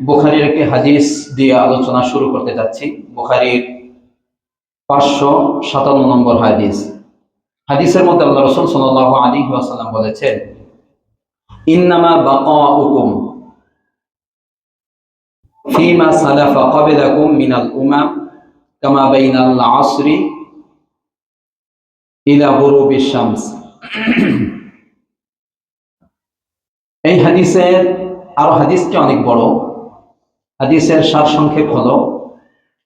বুখারীর একটি হাদিস দিয়ে আলোচনা শুরু করতে যাচ্ছি। বুখারীর 557 নম্বর হাদিস। হাদিসের মধ্যে আল্লাহ রাসূল সাল্লাল্লাহু আলাইহি ওয়াসাল্লাম বলেছেন, ইন্নামা বাকাউকুম ফিমা সালাফা ক্বাবলাকুম মিনাল উমাম কামা বাইনাল আসরি ইলা গুরুবিশ শামস। এই হাদিসের আরো হাদিসটি অনেক বড়। হাদিসের সারসংক্ষেপ হলো,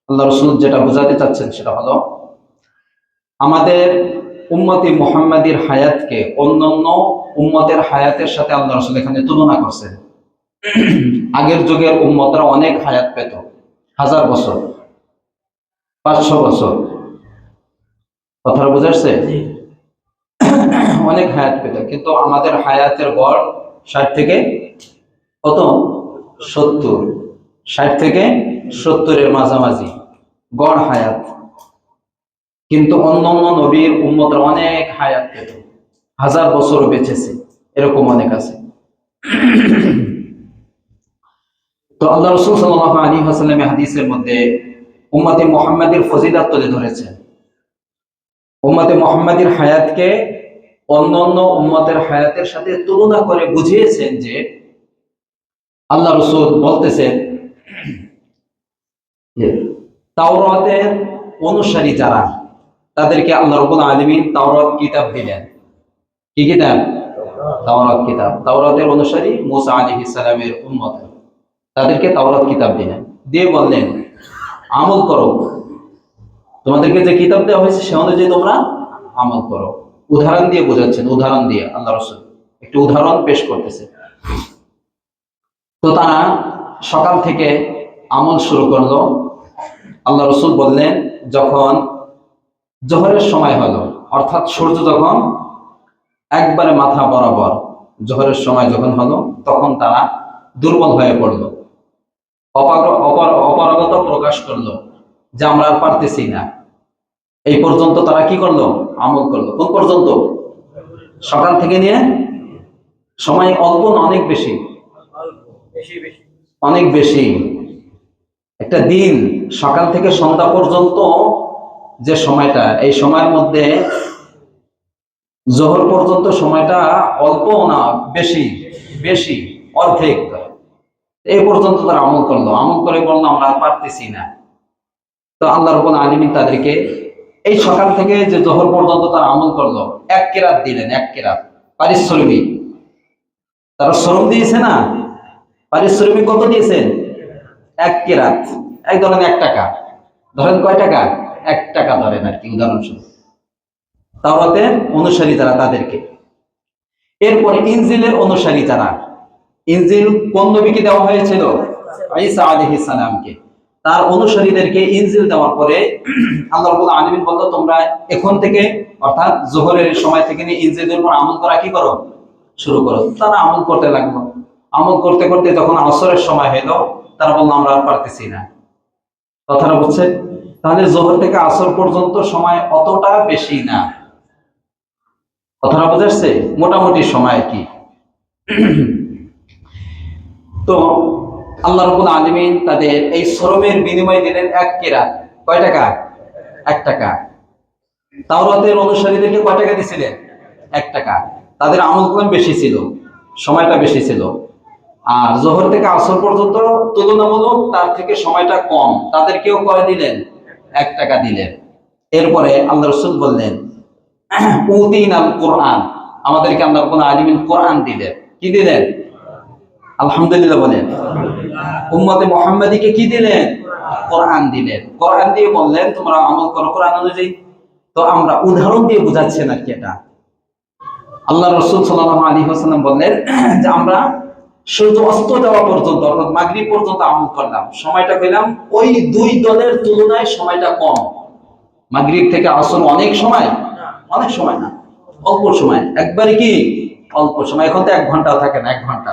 আল্লাহ রাসূল যেটা বোঝাতে চাচ্ছেন সেটা হলো, আমাদের উম্মতে মুহাম্মাদীর হায়াতকে অন্যান্য উম্মতের হায়াতের সাথে আল্লাহ রাসূল এখানে তুলনা করছেন। আগের যুগের উম্মতরা অনেক হায়াত পেত, 1000 বছর, 500 বছর, কথাটা বুঝাচ্ছে? অনেক হায়াত পেত, কিন্তু আমাদের হায়াতের গড় 60 থেকে কত, 70, 60 থেকে 70-এর মাঝামাঝি গড় হায়াত। কিন্তু অন্যান্য নবীর উম্মতরা অনেক হায়াত পেত, 1000 বছরও বেঁচেছে, এরকম অনেক আছে। তো আল্লাহ রাসূল সাল্লাল্লাহু আলাইহি ওয়াসাল্লাম হাদিসের মধ্যে উম্মতে মুহাম্মাদীর ফজিলত তুলে ধরেছেন। উম্মতে মুহাম্মাদীর হায়াতকে অন্যান্য উম্মতের হায়াতের সাথে তুলনা করে বুঝিয়েছেন যে আল্লাহ রাসূল বলতেছেন যে তাওরাতের অনুসারী যারা, তাদেরকে আল্লাহ রাব্বুল আলামিন তাওরাত কিতাব দিলেন। কি কিতাব? তাওরাত কিতাব। তাওরাতের অনুসারী মুসা আলাইহিস সালামের উম্মত, তাদেরকে তাওরাত কিতাব দিলেন, দিয়ে বললেন আমল করো, তোমাদেরকে যে কিতাব দেওয়া হয়েছে সে অনুযায়ী তোমরা আমল করো। উদাহরণ দিয়ে বোঝাচ্ছেন, উদাহরণ দিয়ে আল্লাহ রাসূল একটু উদাহরণ পেশ করতেছে। তো তারা সকাল থেকে আমল শুরু করলো। আল্লাহ রাসূল বললেন, যখন জোহরের সময় হলো, অর্থাৎ সূর্য যখন একবারে মাথা বরাবর জোহরের সময় যখন হলো, তখন তারা দুর্বল হয়ে পড়লো, অপারগতা প্রকাশ করলো যে আমরা আর পারতেছি না। এই পর্যন্ত তারা কি করলো? আমল করলো। কোন পর্যন্ত? সকাল থেকে নিয়ে, সময় অল্প না অনেক বেশি? অনেক বেশি। একটা দিন সকাল থেকে সন্ধ্যা পর্যন্ত যে সময়টা, এই সময়ের মধ্যে জোহর পর্যন্ত সময়টা অল্প না বেশি? বেশি, অর্ধেক। এই পর্যন্ত তারা আমল করলো, আমল করে বললো আমরা আর পারতেছি না। তো আল্লাহ রাব্বুল আলামিন তাদেরকে এই সকাল থেকে যে জোহর পর্যন্ত তারা আমল করলো, 1 কেরাত দিলেন। 1 কেরাত পারিশ্রমিক। তারা শ্রম দিয়েছে না, পারিশ্রমিক কত দিয়েছেন? 1 কেরাত। এক ধরেন 1 টাকা, ধরেন কয় টাকা? 1 টাকা ধরেন আর কি, উদাহরণস্বরূপ। তাওরাতের অনুসারী যারা তাদেরকে। এরপরে ইনজিলের অনুসারী যারা, ইনজিল কোন নবীকে দেওয়া হয়েছিল? ঈসা আলাইহিস সালামকে। তার অনুসারীদেরকে ইনজিল দেওয়ার পরে আল্লাহ রাব্বুল আলামিন বলল, তোমরা এখন থেকে অর্থাৎ যোহরের সময় থেকে নিয়ে ইনজিলের উপর আমল করা কি করো? শুরু করো। তারা আমল করতে লাগলো। আমল করতে করতে যখন আসরের সময় হলো, তারা বলল আমরা আর পারতেছি না। কথাটা বুঝছেন? তাহলে যোহর থেকে আসর পর্যন্ত সময় অতটা বেশি না। কথাটা বুঝাচ্ছে? মোটামুটি সময় কি। তো আল্লাহ রাব্বুল আলামিন তাদের এই শ্রমের বিনিময়ে দিলেন 1 কেরাত। কয় টাকা? 1 টাকা। তাওরাতের অনুসারীদেরকে কয় টাকা দিয়েছিলেন? 1 টাকা। তাদের আমলগুলো বেশি ছিল, সময়টা বেশি ছিল। আর জোহর থেকে আসর পর্যন্ত তুলনামূলক তার থেকে সময়টা কম, তাদেরকেও কয় দিলেন? 1 টাকা দিলেন। এরপরে আল্লাহ রাসূল বললেন, উতিনাল কোরআন, আমাদেরকে আল্লাহ রাব্বুল আলামিন কোরআন দিলেন। কি দিলেন? আলহামদুলিল্লাহ বলেন। উম্মতে মুহাম্মাদীকে কি দিলেন? কোরআন দিলেন। কোরআন দিয়ে বললেন তোমরা আমল করো কোরআন অনুযায়ী। তো আমরা উদাহরণ দিয়ে বুঝাচ্ছেন আর কি এটা। আল্লাহ রাসূল সাল্লাল্লাহু আলাইহি ওয়াসাল্লাম বললেন যে আমরা সূর্য অস্ত যাওয়া পর্যন্ত অর্থাৎ মাগরিব পর্যন্ত আমল করলাম। সময়টা পেলাম ওই 2 দলের তুলনায় সময়টা কম। মাগরিব থেকে আসর অনেক সময়? অনেক সময় না, অল্প সময়। একবারে কি অল্প সময়। এখন তো 1 ঘন্টাও থাকে না, 1 ঘন্টা,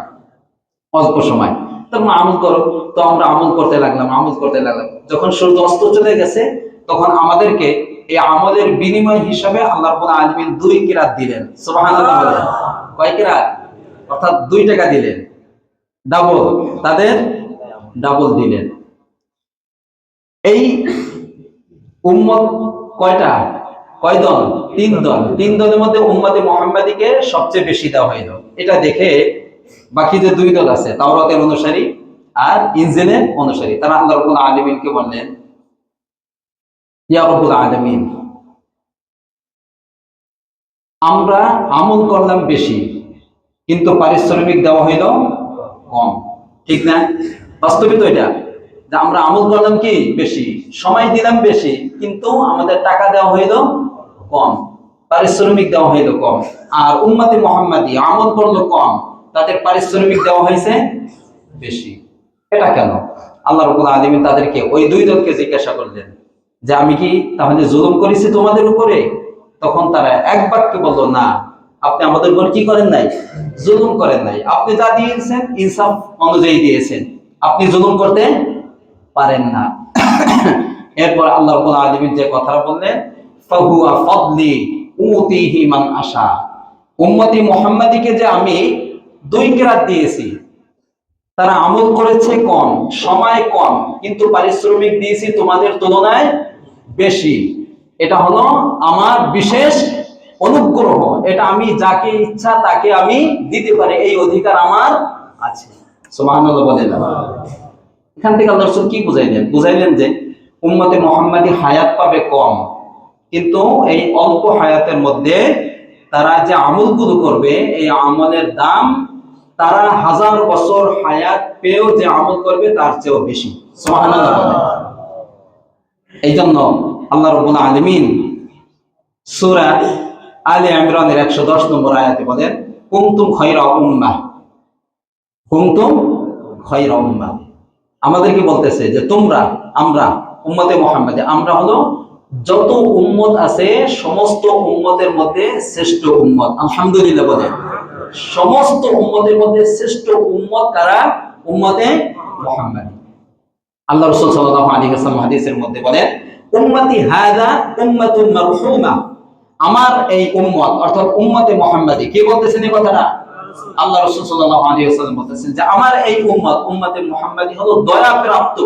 অল্প সময়। তোমরা আমল করো। তো আমরা আমল করতে লাগলাম, আমল করতে লাগলাম। যখন সূর্য অস্ত চলে গেছে, তখন আমাদেরকে এই আমলের বিনিময় হিসাবে আল্লাহ রাব্বুল আলামিন 2 কিরাত দিলেন। সুবহানাল্লাহ বলেন। কয় কিরাত? অর্থাৎ 2 টাকা দিলেন, ডাবল। তাদের ডাবল দিলেন। এই উম্মত কয়টা? কয় দল? 3 দল। 3 দলের মধ্যে উম্মতে মুহাম্মাদীকে সবচেয়ে বেশি দেওয়া হইল। এটা দেখে বাকি যে 2 দল আছে, তাওরাতের অনুসারী আর ইনজিলের অনুসারী, তারা আল্লাহ রাব্বুল আলামিনকে বললেন, ইয়া রাব্বুল আলামিন, আমরা আমল করলাম বেশি, কিন্তু পারিশ্রমিক দেওয়া হইল কম। ঠিক না? বাস্তবিক তো এটা, যে আমরা আমল করলাম কি বেশি, সময় দিলাম বেশি, কিন্তু আমাদের টাকা দেওয়া হইল কম, পারিশ্রমিক দেওয়া হইল কম। আর উম্মতে মুহাম্মাদী আমল করলো কম, তাদের পারিশ্রমিক দেওয়া হয়েছে বেশি। এটা কেন? আল্লাহ রাব্বুল আলামিন তাদেরকে, ওই 2 দলকে জিজ্ঞাসা করলেন যে আমি কি তাহলে জুলুম করেছি তোমাদের উপরে? তখন তারা এক বাক্যে বলল, না, আপনি আমাদের উপর কি করেন নাই? জুলুম করেন নাই। আপনি যা দিয়েছেন ইনসাফ অনুযায়ী দিয়েছেন, আপনি জুলুম করতে পারেন না। এরপর আল্লাহ রাব্বুল আলামিন যে কথাটা বললেন, ফাহুয়া ফাদলি উতিহি মান আশা, উম্মতি মুহাম্মাদীকে যে আমি 2 কিরাত দিয়েছি, তারা আমল করেছে কম, সময় কম, কিন্তু পারিশ্রমিক দিয়েছি তোমাদের তুলনায় বেশি। এটা হলো আমার বিশেষ অনুগ্রহ। এটা আমি যাকে ইচ্ছা তাকে আমি দিতে পারি, এই অধিকার আমার আছে। সুবহানাল্লাহ বলেন। এখান থেকে আল্লাহ রাসূল কি বুঝাইলেন? বুঝাইলেন যে উম্মতে মুহাম্মাদী হায়াত পাবে কম, কিন্তু এই অল্প হায়াতের মধ্যে তারা যে আমলগুলো করবে, এই আমলের দাম তারা 1000 বছর হায়াত পেয়েও যে আমল করবে তার চেয়েও বেশি। সুবহানাল্লাহ বলেন। এই জন্য আল্লাহ রাব্বুল আলামিন সূরা আলে ইমরানের 110 নম্বর আয়াতে বলেন, কুনতুম খায়রা উম্মাহ, কুনতুম খায়রা উম্মাহ। আমাদেরকে বলতেছে যে তোমরা, আমরা উম্মতে মুহাম্মাদী, আমরা হলো যত উম্মত আছে সমস্ত উম্মতের মধ্যে শ্রেষ্ঠ উম্মত। আলহামদুলিল্লাহ বলেন। সমস্ত উম্মতের মধ্যে শ্রেষ্ঠ উম্মত কারা? উম্মতে মুহাম্মাদী। আল্লাহ রাসূল সাল্লাল্লাহু আলাইহি ওয়াসাল্লাম হাদিসের মধ্যে বলেন, উম্মতি হাযা উম্মাতুন মারহুমা, আমার এই উম্মত অর্থাৎ উম্মতে মুহাম্মাদী। কে বলতেছেন এই কথাটা? আল্লাহ রাসূল সাল্লাল্লাহু আলাইহি ওয়াসাল্লাম বলতেছেন যে আমার এই উম্মত, উম্মতে মুহাম্মাদী হলো দয়া প্রাপ্ত,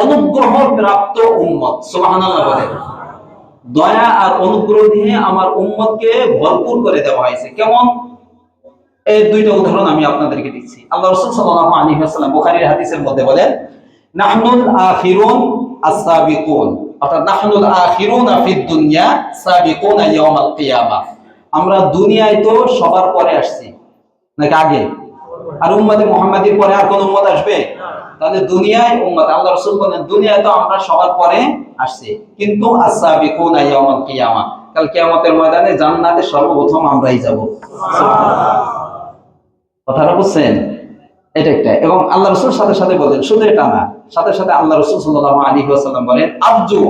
অনুগ্রহ প্রাপ্ত উম্মত। সুবহানাল্লাহ বলেন। দয়া আর অনুগ্রহ দিয়ে আমার উম্মতকে ভরপুর করে দেওয়া হয়েছে। কেমন? এই 2টা উদাহরণ আমি আপনাদেরকে দিচ্ছি। আল্লাহ রাসূল সাল্লাল্লাহু আলাইহি ওয়াসাল্লাম বুখারীর হাদিসের মধ্যে বলেন, নাহনুল আখিরুন আস-সাবিকুন, অর্থাৎ নাহনুল আখিরুনা ফিদ দুনিয়া সাবিকুনা ইয়াউমাল কিয়ামা, আমরা দুনিয়ায় তো সবার পরে আসছি নাকি আগে? আর উম্মতে মুহাম্মাদীর পরে আর কোন উম্মত আসবে? তাহলে দুনিয়ায় উম্মত, আল্লাহ রাসূল বলেন দুনিয়ায় তো আমরা সবার পরে আসছি, কিন্তু আস-সাবিকুনা ইয়াউমাল কিয়ামা, কাল কিয়ামতের ময়দানে জান্নাতে সর্বপ্রথম আমরাই যাব। সুবহানাল্লাহ। কথাটা বুঝছেন? এটা একটা। এবং আল্লাহ রাসূল সাথে সাথে বলেন, শুধু এটা না, সাথে সাথে আল্লাহ রাসূল সাল্লাল্লাহু আলাইহি ওয়াসাল্লাম বলেন, আরজু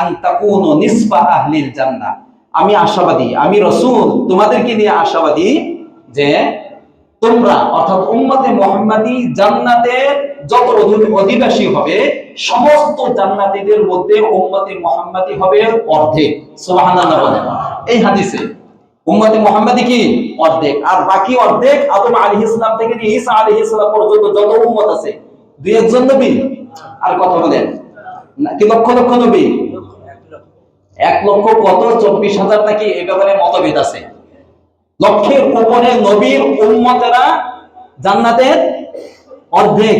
আন তাকুনু নিসফা আহলিল জান্নাহ, আমি আশাবাদী, আমি রাসূল তোমাদেরকে নিয়ে আশাবাদী যে তোমরা অর্থাৎ উম্মতে মুহাম্মাদী জান্নাতের যত অধিবাসী হবে, সমস্ত জান্নাতীদের মধ্যে উম্মতে মুহাম্মাদী হবে অর্ধেক। সুবহানাল্লাহ বলেন। এই হাদিসে উম্মতে মুহাম্মাদী কি অর্ধেক, আর বাকি অর্ধেক আদম আলাইহিস সালাম থেকে নিয়ে ঈসা আলাইহিস সালাম পর্যন্ত যত উম্মত আছে, 2-1 নবী আর কথা বলেন কি লক্ষ লক্ষ নবী? 1 লক্ষ কত 24,000 নাকি, এই ব্যাপারে মতভেদ আছে। লক্ষের উপরে নবীর উম্মতেরা জান্নাতের অর্ধেক,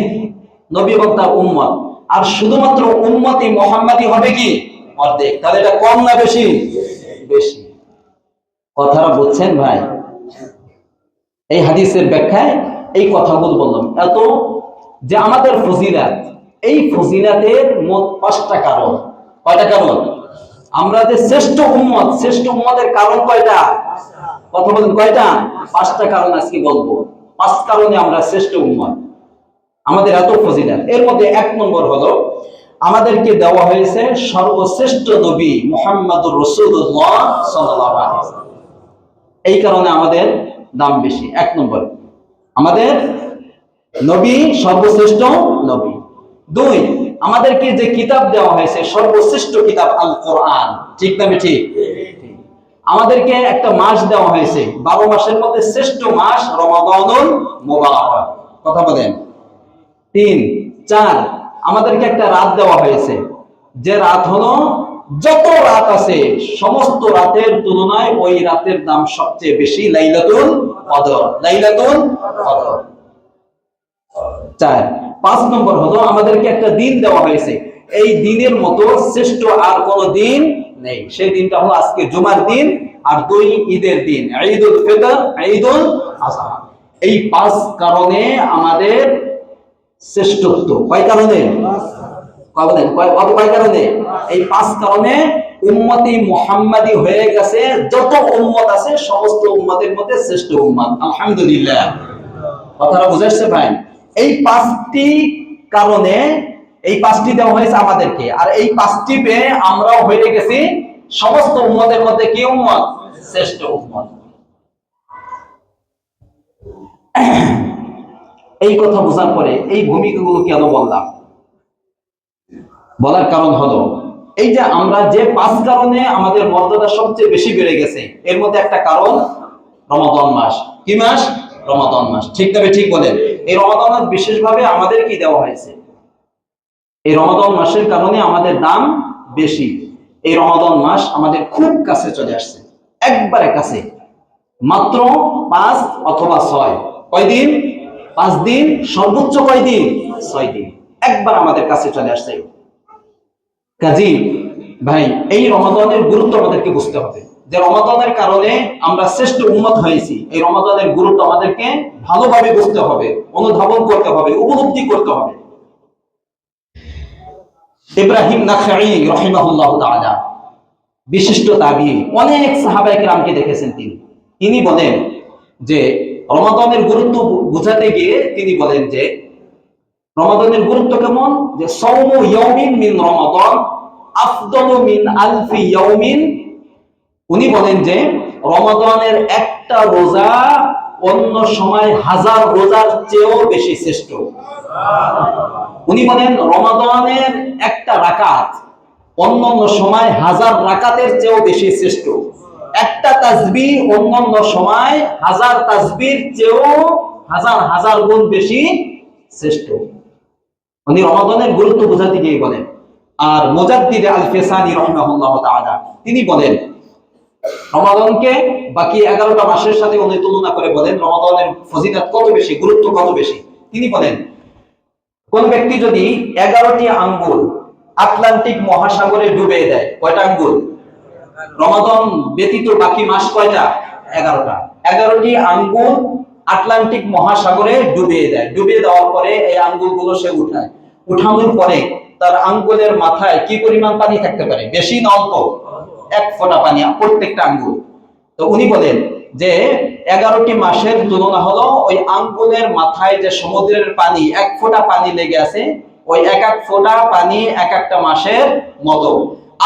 নবী এবং তার উম্মত, আর শুধুমাত্র উম্মতি মুহাম্মাদী হবে কি অর্ধেক। তাহলে এটা কম না বেশি? বেশি। কথাটা বুঝছেন ভাই? এই হাদিসের ব্যাখ্যায় এই কথাগুলো বললাম। এত যে আমাদের ফজিলাত, এই ফজিলাতের মোট 5টা কারণ। কয়টা কারণ? আমরা যে শ্রেষ্ঠ উম্মত, শ্রেষ্ঠ উম্মতের কারণ কয়টা? কথা বলেন কয়টা? 5টা কারণ আজকে বলবো। 5 কারণে আমরা শ্রেষ্ঠ উম্মত, আমাদের এত ফজিলাত। এর মধ্যে 1 নম্বর হলো আমাদেরকে দেওয়া হয়েছে সর্বশ্রেষ্ঠ নবী মুহাম্মদুর রাসূলুল্লাহ সাল্লাল্লাহু আলাইহি ওয়াসাল্লাম। এই কারণে আমাদের দাম বেশি। 1 নম্বর, আমাদের নবী সর্বশ্রেষ্ঠ নবী। 2, আমাদেরকে যে কিতাব দেওয়া হয়েছে সর্বশ্রেষ্ঠ কিতাব আল কোরআন। ঠিক না ঠিক? আমাদেরকে একটা মাস দেওয়া হয়েছে, 12 মাসের মধ্যে শ্রেষ্ঠ মাস রমাদানুল মুবারাক। কথা বলেন। 3, 4, আমাদেরকে একটা রাত দেওয়া হয়েছে, যে রাত হলো যত রাত আছে সমস্ত রাতের তুলনায় ওই রাতের দাম সবচেয়ে বেশি, লাইলাতুল কদর। লাইলাতুল কদর 4। 5 নম্বর হলো আমাদেরকে একটা দিন দেওয়া হয়েছে, এই দিনের মতো শ্রেষ্ঠ আর কোন দিন নেই, সেই দিনটা হলো আজকে জুমার দিন, আর 2 ঈদের দিন, ঈদুল ফিতর, ঈদুল আযহা। এই 5 কারণে আমাদের শ্রেষ্ঠত্ব। কয় কারণে? কয় কারণে? এই 5 কারণে উম্মতি মুহাম্মাদি হয়ে গেছে, যত উম্মত আছে সমস্ত উম্মতের মধ্যে শ্রেষ্ঠ উম্মত। আলহামদুলিল্লাহ। কথাটা বুঝাচ্ছে ভাই? এই 5টি কারণে, এই 5টি দেওয়া হয়েছে আমাদেরকে, আর এই 5টি পেয়ে আমরাও হয়ে গেছি সমস্ত উম্মতের মধ্যে কি উম্মত? শ্রেষ্ঠ উম্মত। এই কথা বোঝার পরে এই ভূমিকাগুলো কেন বললাম? বলার কারণ হলো, এই যে আমরা যে 5 কারণে আমাদের মর্যাদা সবচেয়ে বেশি বেড়ে গেছে, এর মধ্যে একটা কারণ রমাদান মাস। কি মাস? রমাদান মাস। ঠিক তবে ঠিক বলেন, এই রমাদান মাস বিশেষভাবে আমাদের কি দেওয়া হয়েছে? এই রমাদান মাসের কারণে আমাদের দাম বেশি। এই রমাদান মাস আমাদের খুব কাছে চলে আসছে, একবারে কাছে, মাত্র 5 অথবা 6। কয়দিন? 5 দিন, সর্বোচ্চ কয়দিন? 6 দিন, একবার আমাদের কাছে চলে আসছে। কাজী ভাই, এই রমাদানের গুরুত্ব আমাদেরকে বুঝতে হবে, যে রমাদানের কারণে আমরা শ্রেষ্ঠ উম্মত হয়েছি। এই রমাদানের গুরুত্ব আমাদেরকে ভালোভাবে বুঝতে হবে, অনুধাবন করতে হবে, উপলব্ধি করতে হবে। ইব্রাহিম নাখাঈ রাহিমাহুল্লাহু তাআলা, বিশিষ্ট তাবিঈ, অনেক সাহাবায়ে কেরামকে দেখেছেন তিনি বলেন যে রমাদানের গুরুত্ব বোঝাতে গিয়ে তিনি বলেন যে রমাদানের গুরুত্ব কেমন, যে সাওমু ইয়াউমিন মিন রমাদান আফদালু মিন আলফি ইয়াউমিন। উনি বলেন যে রমাদানের একটা রোজা অন্য সময় 1000 রোজার চেয়েও বেশি শ্রেষ্ঠ। উনি বলেন রমাদানের একটা রাকাত অন্যান্য সময় 1000 রাকাতের চেয়েও বেশি শ্রেষ্ঠ। একটা তাসবিহ অন্যান্য সময় 1000 তাসবিহর চেয়েও হাজার গুণ বেশি শ্রেষ্ঠ। উনি রমাদানের গুরুত্ব বোঝাতে গিয়ে বলেন। আর মুজাদ্দিদ আল ফিসানি রাহিমাহুল্লাহ তাআলা তিনি বলেন রমাদানকে বাকি 11টা মাসের সাথে উনি তুলনা করে বলেন রমাদানের ফজিলত কত বেশি, গুরুত্ব কত বেশি। তিনি বলেন কোন ব্যক্তি যদি 11টি আঙ্গুল আটলান্টিক মহাসাগরে ডুবে দেয়, কয়টা আঙ্গুল? রমাদান ব্যতীত বাকি মাস কয়টা? 11টা। 11টি আঙ্গুল আটলান্টিক মহাসাগরে ডুবিয়ে দেয়। ডুবিয়ে দেওয়ার পরে এই আঙ্গুলগুলো সে উঠায়, উঠানোর পরে তার আঙ্গুলের মাথায় কি পরিমাণ পানি থাকতে পারে? বেশি না অল্প? 1 ফোঁটা পানি প্রত্যেকটা আঙ্গুল। তো উনি বলেন যে 11টি মাসের তুলনা হলো ওই আঙ্গুলের মাথায় যে সমুদ্রের পানি 1 ফোঁটা পানি লেগে আছে, ওই এক ফোঁটা পানি এক একটা মাসের মতো।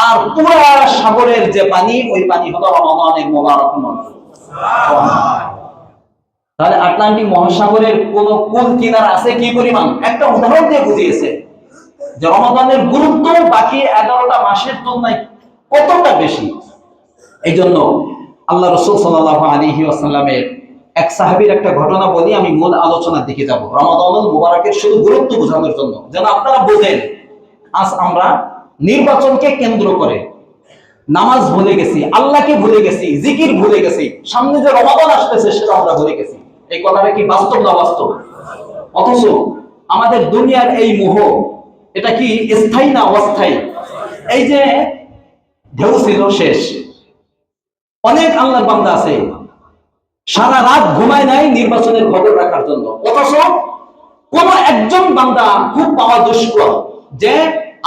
আর পুরা সাগরের যে পানি, ওই পানি হলো রমাদানের মোবারক মাস। তাহলে আটলান্টিক মহাসাগরের কোন কুল কিনার আছে কি পরিমাণ? একটা উদাহরণ দিয়ে বুঝিয়েছে যে রমাদানের গুরুত্ব বাকি 11টা মাসের তুলনায় কতটা বেশি। এই জন্য আল্লাহ রাসূল সাল্লাল্লাহু আলাইহি ওয়াসাল্লামের এক সাহাবীর একটা ঘটনা বলি, আমি মূল আলোচনার দিকে যাব। রমাদানুল মুবারকের শুধু গুরুত্ব বোঝানোর জন্য, যেন আপনারা বোঝেন। আজ আমরা নির্বাচনকে কেন্দ্র করে নামাজ ভুলে গেছি, আল্লাহকে ভুলে গেছি, জিকির ভুলে গেছি, সামনে যে রমাদান আসতেছে সেটা আমরা ভুলে গেছি। এই কথাটা কি বাস্তব না বাস্তব? অথচ আমাদের দুনিয়ার এই মোহ, এটা কি স্থায়ী না অস্থায়ী? এই যে ঢেউ ছিল শেষ। অনেক আল্লাহর বান্দা আছে সারা রাত ঘুমায় নাই নির্বাচনের খবর রাখার জন্য, অথচ কোন একজন বান্দা খুব পাওয়া দুষ্কর যে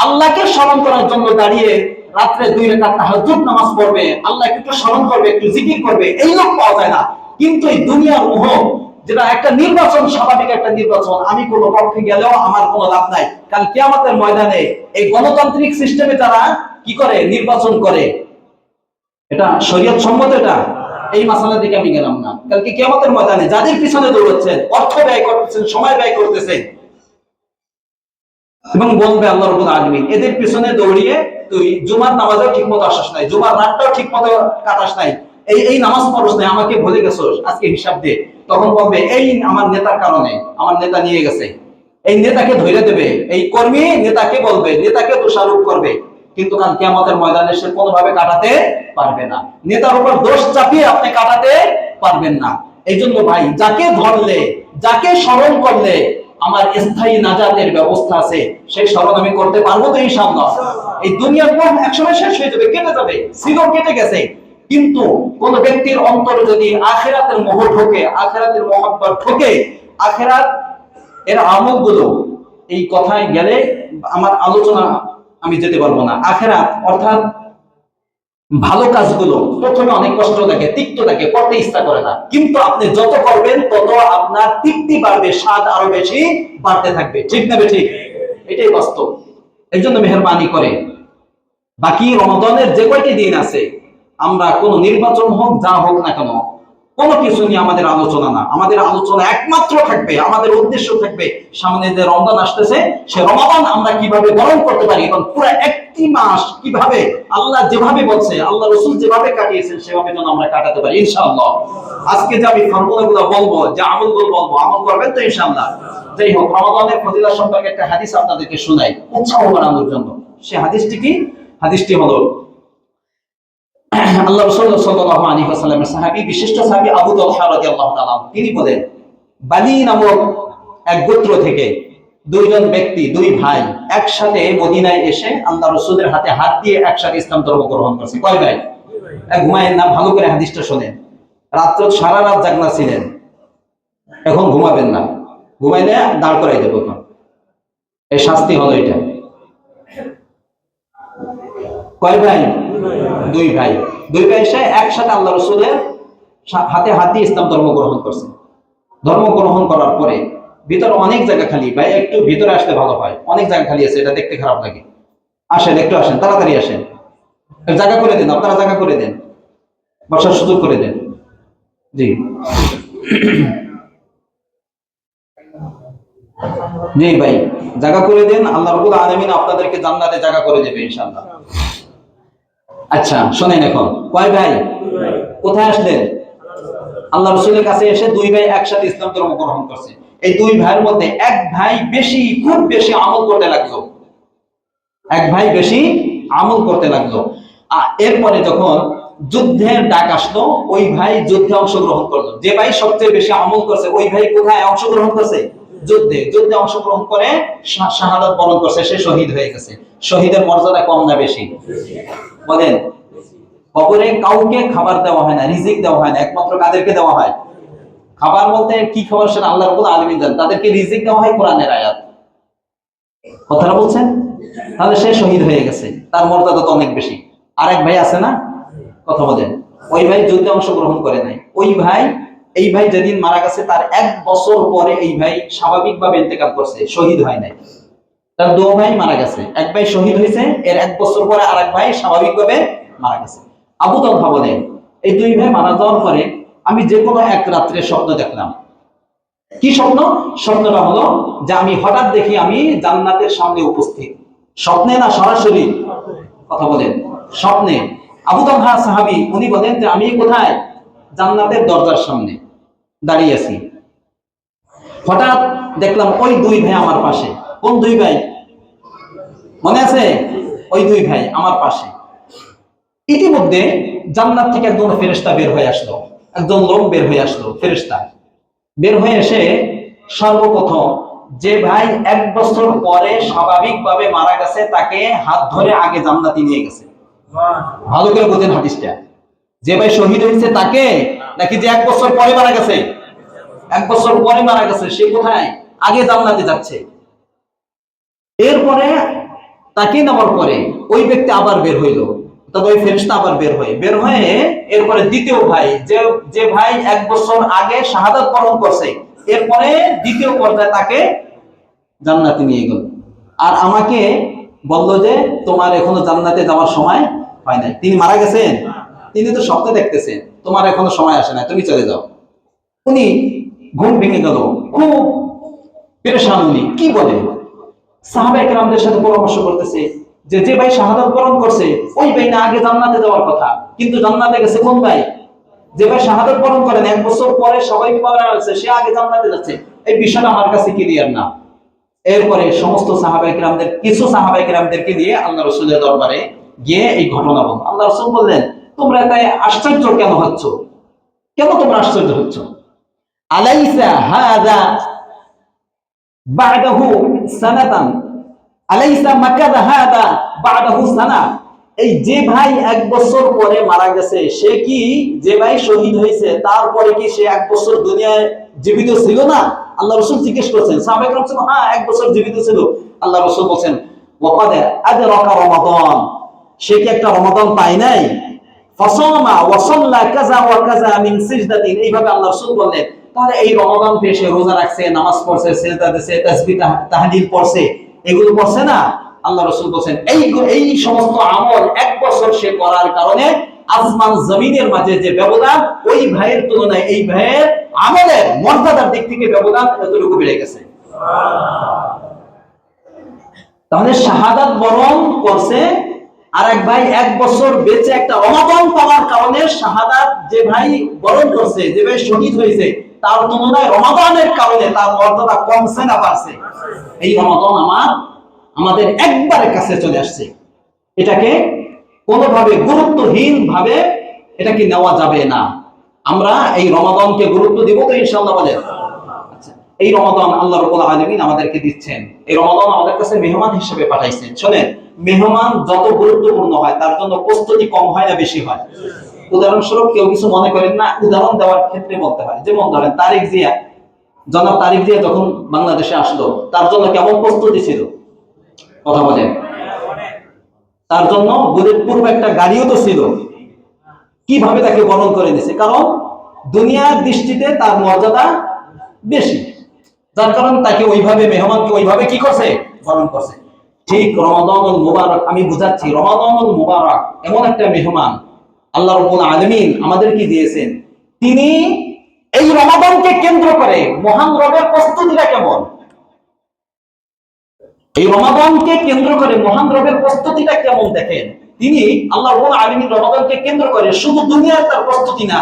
আল্লাহকে স্মরণ করার জন্য দাঁড়িয়ে রাত্রে 2 রাকাত তাহাজ্জুদ নামাজ পড়বে, আল্লাহকে একটু স্মরণ করবে, একটু জিকির করবে, এই লোক পাওয়া যায় না। কিন্তু এই দুনিয়ার মোহ, যেটা একটা নির্বাচন, স্বাভাবিক একটা নির্বাচন, আমি কোনো পক্ষে গেলেও আমার কোনো লাভ নাই। কাল কিয়ামতের ময়দানে এই গণতান্ত্রিক সিস্টেমে তারা কি করে? নির্বাচন করে। এটা শরীয়ত সম্মত? এটা এই মাসালা দিকে আমি গেলাম না। কালকে কিয়ামতের ময়দানে যাদের পিছনে দৌড়াচ্ছেন, অর্থ ব্যয় করতেছেন, সময় ব্যয় করতেছেন, এবং বলবে আল্লাহ রাব্বুল আলামিন এদের পিছনে দৌড়িয়ে তুই জুমার নামাজও ঠিকমতো আসিস নাই, জুমার রাতটাও ঠিকমতো কাটাস নাই, এই নামাজ পড়ছ নাই, আমাকে ভুলে গেছস, আজকে হিসাব দে। তখন বলবে এই আমার নেতার কারণে, আমার নেতা নিয়ে গেছে। এই নেতাকে ধরে দেবে, এই কর্মী নেতাকে বলবে, নেতাকে দোষারোপ করবে, কিন্তু কাল কিয়ামতের ময়দানে সে কোনোভাবে কাটাতে পারবে না। নেতার উপর দোষ চাপিয়ে আপনি কাটাতে পারবেন না। এই জন্য ভাই, যাকে ধরলে, যাকে স্মরণ করলে আমার স্থায়ী নাজাতের ব্যবস্থা আছে, সেই স্মরণ আমি করতে পারবো তো ইনশাআল্লাহ। এই দুনিয়ার মোহ একসময় শেষ হয়ে যাবে, কেটে যাবে, ছিল কেটে গেছে, কিন্তু কোন ব্যক্তির অন্তরে যদি আখিরাতের মোহ ঢোকে, আখিরাতের মহব্বত ঢোকে, আখিরাত এর আমলগুলো, এই কথায় গেলে আমার আলোচনা আমি যেতে পারবো না। আখিরাত অর্থাৎ ভালো কাজগুলো প্রথমে অনেক কষ্ট লাগে, তিক্ত লাগে, করতে ইচ্ছা করে না, কিন্তু আপনি যত করবেন তত আপনার তৃপ্তি বাড়বে, স্বাদ আরো বেশি বাড়তে থাকবে। ঠিক না ঠিক? এটাই বাস্তব। এই জন্য মেহরবানি করে বাকি রমাদানের যে কয়টি দিন আছে, আমরা কোন নির্বাচন হোক, যা হোক না কেন, কোনো কিছু নিয়ে আমাদের আলোচনা না, আমাদের আলোচনা একমাত্র থাকবে, আমাদের উদ্দেশ্য থাকবে সামনে যে রমজান আসতেছে, সে রমাদান আমরা কিভাবে গ্রহণ করতে পারি, এবং পুরো একটি মাস কিভাবে আল্লাহ যেভাবে বলছে, আল্লাহ রসুল যেভাবে কাটিয়েছেন, সেভাবে যেন আমরা কাটাতে পারি ইনশাআল্লাহ। আজকে যে আমি ফর্মুলাগুলো বলবো, যে আমলগুলো বলবো, আমল করবেন তো ইনশাআল্লাহ। যাই হোক, রমাদানের ফজিলত সম্পর্কে একটা হাদিস আপনাদেরকে শোনাই উৎসাহ বাড়ানোর জন্য। সে হাদিসটি কি? হাদিসটি হলো আল্লাহ রাসূল সাল্লাল্লাহু আলাইহি ওয়াসাল্লামের সাহাবী, বিশিষ্ট সাহাবী আবু তালহা রাদিয়াল্লাহু তাআলা, তিনি বলেন, বালি নামক এক গোত্র থেকে দুইজন ব্যক্তি, দুই ভাই একসাথে মদিনায় এসে আল্লাহ রাসূলের হাতে হাত দিয়ে একসাথে ইসলাম ধর্ম গ্রহণ করেছে। কয় ভাই? ঘুমায়েন না, ভালো করে হাদিসটা শোনেন। রাত্র সারা রাত জাগনা ছিলেন, এখন ঘুমাবেন না, ঘুমাইলে দাঁড় করাই দেবো। এই শাস্তি হলো এটা। কয় ভাই? দুই ভাই। দুই ভাই এসে একসাথে আল্লাহ রসুলের হাতে হাত দিয়ে ইসলাম ধর্ম গ্রহণ করছে। ধর্ম গ্রহণ করার পরে ভিতরে অনেক জায়গা খালি, ভাই একটু ভিতরে আসলে ভালো হয়, অনেক জায়গা খালি আছে, এটা দেখতে খারাপ লাগে। আসেন, একটু আসেন, তাড়াতাড়ি আসেন, জায়গা করে দেন, আপনারা জায়গা করে দেন, বসার সুযোগ করে দেন। জি জি ভাই, জায়গা করে দেন, আল্লাহ রাব্বুল আলামিন আপনাদেরকে জান্নাতে জায়গা করে দেবে ইনশাআল্লাহ। আচ্ছা শোনেন, এখন কয় ভাই? কোথায় আসলেন? আল্লাহ রাসূলের কাছে এসে দুই ভাই একসাথে ইসলাম ধর্ম গ্রহণ করছে। এই দুই ভাইয়ের মধ্যে এক ভাই বেশি, খুব বেশি আমল করতে লাগলো, এক ভাই বেশি আমল করতে লাগলো। এরপরে যখন যুদ্ধের ডাক আসলো, ওই ভাই যুদ্ধে অংশগ্রহণ করলো। যে ভাই সবচেয়ে বেশি আমল করছে, ওই ভাই কোথায় অংশগ্রহণ করছে? যুদ্ধে। যুদ্ধে অংশগ্রহণ করে শাহাদাত বরণ করছে, সে শহীদ হয়ে গেছে। শহীদের মর্যাদা কম না বেশি? বলেন। কবরে কাউকে খাবার দেওয়া হয় না, রিজিক দেওয়া হয় না, একমাত্র কাদেরকে দেওয়া হয়? খাবার বলতে কি খাবার সেটা আল্লাহ রাব্বুল আলামিন জানেন, তাদেরকে রিজিক দেওয়া হয় কোরআনের আয়াত। কথাটা বলছেন? তাহলে সে শহীদ হয়ে গেছে, তার মর্যাদা তো অনেক বেশি। আরেক ভাই আছে না? কথা বলেন। ওই ভাই যুদ্ধে অংশগ্রহণ করে নাই। ওই ভাই, এই ভাই যেদিন মারা গেছে তার 1 বছর পরে এই ভাই স্বাভাবিকভাবে ইন্তেকাল করছে, শহীদ হয় নাই। তার দুই ভাই মারা গেছে, এক ভাই শহীদ হয়েছে, এর 1 বছর পরে আরেক ভাই স্বাভাবিকভাবে মারা গেছে। আবু তালহা বলেন, এই দুই ভাই মারা যাওয়ার পরে আমি যে কোনো এক রাত্রে স্বপ্ন দেখলাম। কি স্বপ্ন? স্বপ্নটা হলো যে আমি হঠাৎ দেখি আমি জান্নাতের সামনে উপস্থিত। স্বপ্নে না সরাসরি? কথা বলেন। স্বপ্নে। আবু তালহা সাহাবী, উনি বলেন যে আমি কোথায়? জান্নাতের দরজার সামনে দাঁড়িয়ে আছি। হঠাৎ দেখলাম ওই দুই ভাই আমার পাশে। কোন দুই ভাই মনে আছে? ওই দুই ভাই আমার পাশে। ইতিমধ্যে জান্নাত থেকে একজন ফেরেশতা বের হয়ে আসলো, একজন লোক বের হয়ে আসলো, ফেরেশতা বের হয়ে এসে সর্বপ্রথম যে ভাই 1 বছর পরে স্বাভাবিকভাবে মারা গেছে, তাকে হাত ধরে আগে জান্নাতে নিয়ে গেছে। ভালো করে বোঝেন হাদিসটা। যে ভাই শহীদ হয়েছে তাকে, নাকি যে 1 বছর পরে মারা গেছে? 1 বছর পরে মারা গেছে, সে কোথায়? আগে জান্নাতে যাচ্ছে। এরপরে তাকে নেওয়ার পরে ওই ব্যক্তি আবার বের হইলো, তবে ওই ফেরেশতা আবার বের হয়ে এরপরে দ্বিতীয় ভাই, যে ভাই 1 বছর আগে শাহাদাত বরণ করছে, এরপরে দ্বিতীয় পর্যায়ে তাকে জান্নাতে নিয়ে গেল। আর আমাকে বললো যে তোমার এখনো জান্নাতে যাওয়ার সময় হয় নাই, তিনি মারা গেছেন, তিনি তো স্বপ্ন দেখতেছেন, তোমার এখনো সময় আসে না, তুমি চলে যাও। উনি ঘুম ভেঙে গেল, খুব পেরেশান। উনি কি বলে? সাহাবায়ে কেরামদের সাথে পরামর্শ করতেছে যে ভাই শাহাদাত বরণ করছে, ওই ভাই না আগে জান্নাতে যাওয়ার কথা, কিন্তু জান্নাতে গেছে কোন ভাই? যে ভাই শাহাদাত বরণ করেন 1 বছর পরে সবাই পাওয়া আছে, সে আগে জান্নাতে যাচ্ছে। এই বিষয়টা আমার কাছে ক্লিয়ার না। এরপরে সমস্ত সাহাবায়ে কিরামদের কিছু সাহাবায়ে কিরামদেরকে নিয়ে আল্লাহ রাসূলের দরবারে গিয়ে এই ঘটনা বল। আল্লাহ রাসূল বললেন, তোমরা তাই আশ্চর্য কেন হচ্ছ? কেন তোমরা আশ্চর্য হচ্ছ? আলাইসা হাযা বা'দাহু সানাতান, আলাইসা মাকাদা হাযা বা'দাহু সানা। এই যে ভাই 1 বছর পরে মারা গেছে, সে কি, যে ভাই শহীদ হয়েছে তারপরে কি সে 1 বছর দুনিয়ায় জীবিত ছিল না? আল্লাহ রাসূল জিজ্ঞেস করছেন। সাহাবায়ে কেরাম বলছেন, হ্যাঁ 1 বছর জীবিত ছিল। আল্লাহ রাসূল বলেন, ওয়াকাদ আদরাকা রমাদান, সে কি একটা রমাদান পায় নাই? ফাসামা ওয়া সাল্লা কাযা ওয়া কাযা মিন সিজদাতিন, এইভাবে আল্লাহ রাসূল বললেন। তাহলে এই রমাদান পেয়ে সে রোজা রাখছে, নামাজ পড়ছে, সিজদা দিয়েছে, তাসবিহ তাহলিল পড়ছে, এগুলো পড়ছে না? আল্লাহ রাসূল বলেন, এই সমস্ত আমল 1 বছর সে করার কারণে আসমান জমিনের মাঝে যে ব্যবধান, ওই ভাইয়ের তুলনায় এই ভাইয়ের আমলের মর্যাদার দিক থেকে ব্যবধান এতটুকু বেড়ে গেছে। তাহলে শাহাদাত বরণ করছে আর এক ভাই 1 বছর বেঁচে একটা রমাদান পাওয়ার কারণে শাহাদাত যে ভাই বরণ করছে, যে ভাই শহীদ হয়েছে, তার তুলনায় রমাদানের কারণে তার মর্যাদা কমছে না বাড়ছে? এই রমাদান আমাদের একবারে কাছে চলে আসছে। এটাকে কোনোভাবে গুরুত্বহীন ভাবে এটাকে নেওয়া যাবে না। আমরা এই রমাদানকে গুরুত্ব দিব তো ইনশাআল্লাহ বলেন। আচ্ছা, এই রমাদান আল্লাহ রাব্বুল আলামিন আমাদেরকে দিচ্ছেন, এই রমাদান আমাদের কাছে মেহমান হিসেবে পাঠাইছেন। শুনেন, মেহমান যত গুরুত্বপূর্ণ হয় তার জন্য প্রস্তুতি কম হয় না বেশি হয়? উদাহরণস্বরূপ, কেউ কিছু মনে করেন না, উদাহরণ দেওয়ার ক্ষেত্রে বলতে হয়। যেমন ধরেন তারেক জিয়া, জনাব তারেক জিয়া যখন বাংলাদেশে আসলো, তার জন্য কেমন প্রস্তুতি ছিল? কথা বলেন। তার জন্য বুলেট প্রুফ একটা গাড়িও তো ছিল। কিভাবে তাকে বরণ করে দিয়েছে? কারণ দুনিয়ার দৃষ্টিতে তার মর্যাদা বেশি, যার কারণে তাকে ওইভাবে, মেহমানকে ওইভাবে কি করছে? বরণ করছে। ঠিক রমাদানুল মুবারক, আমি বুঝাচ্ছি, রমাদানুল মুবারক এমন একটা মেহমান আল্লাহ রাব্বুল আলামিন আমাদেরকে দিয়েছেন। তিনি এই রমাদানকে কেন্দ্র করে মহান রবের প্রস্তুতিটা কেমন, এই রমাদানকে কেন্দ্র করে মহান রবের প্রস্তুতিটা কেমন দেখেন। তিনি আল্লাহ রাব্বুল আলামিন রমাদানকে কেন্দ্র করে শুধু দুনিয়ার তার প্রস্তুতি না,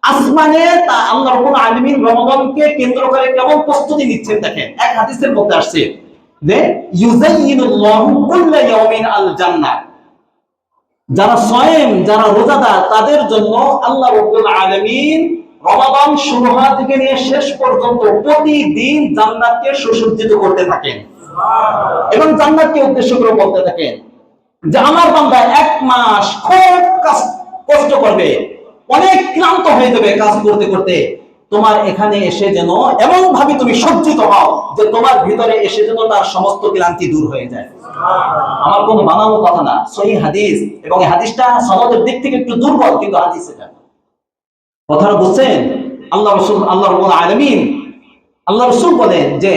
আসমানে তা আল্লাহ রাব্বুল আলামিন রমাদানকে কেন্দ্র করে কেমন প্রস্তুতি নিচ্ছেন দেখেন। এক হাদিসের মধ্যে আসছে যে ইউযায়্যিনুল্লাহু কুল্লা ইয়াউমিন আল জান্নাহ, যারা সায়েম, যারা রোজাদার, তাদের জন্য আল্লাহ রাব্বুল আলামিন রমাদান শুরু হওয়া থেকে নিয়ে শেষ পর্যন্ত প্রতিদিন জান্নাতকে সুসজ্জিত করতে থাকেন এবং জান্নাতকে উদ্দেশ্য করে বলতে থাকেন যে আমার বান্দা 1 মাস খুব কষ্ট করবে, অনেক ক্লান্ত হয়ে যাবে কাজ করতে করতে, তোমার এখানে এসে যেন এমন ভাবে তুমি সজ্জিত হও যে তোমার ভিতরে এসে যেন তার সমস্ত ক্লান্তি দূর হয়ে যায়। আমার কোনো বানানো কথা না, সহিহ হাদিস, এবং এই হাদিসটা সনদের দিক থেকে একটু দুর্বল, কিন্তু হাদিস এটা। কথাটা বুঝছেন? আল্লাহ রাব্বুল আলামিন, আল্লাহ রাসূল বলেন যে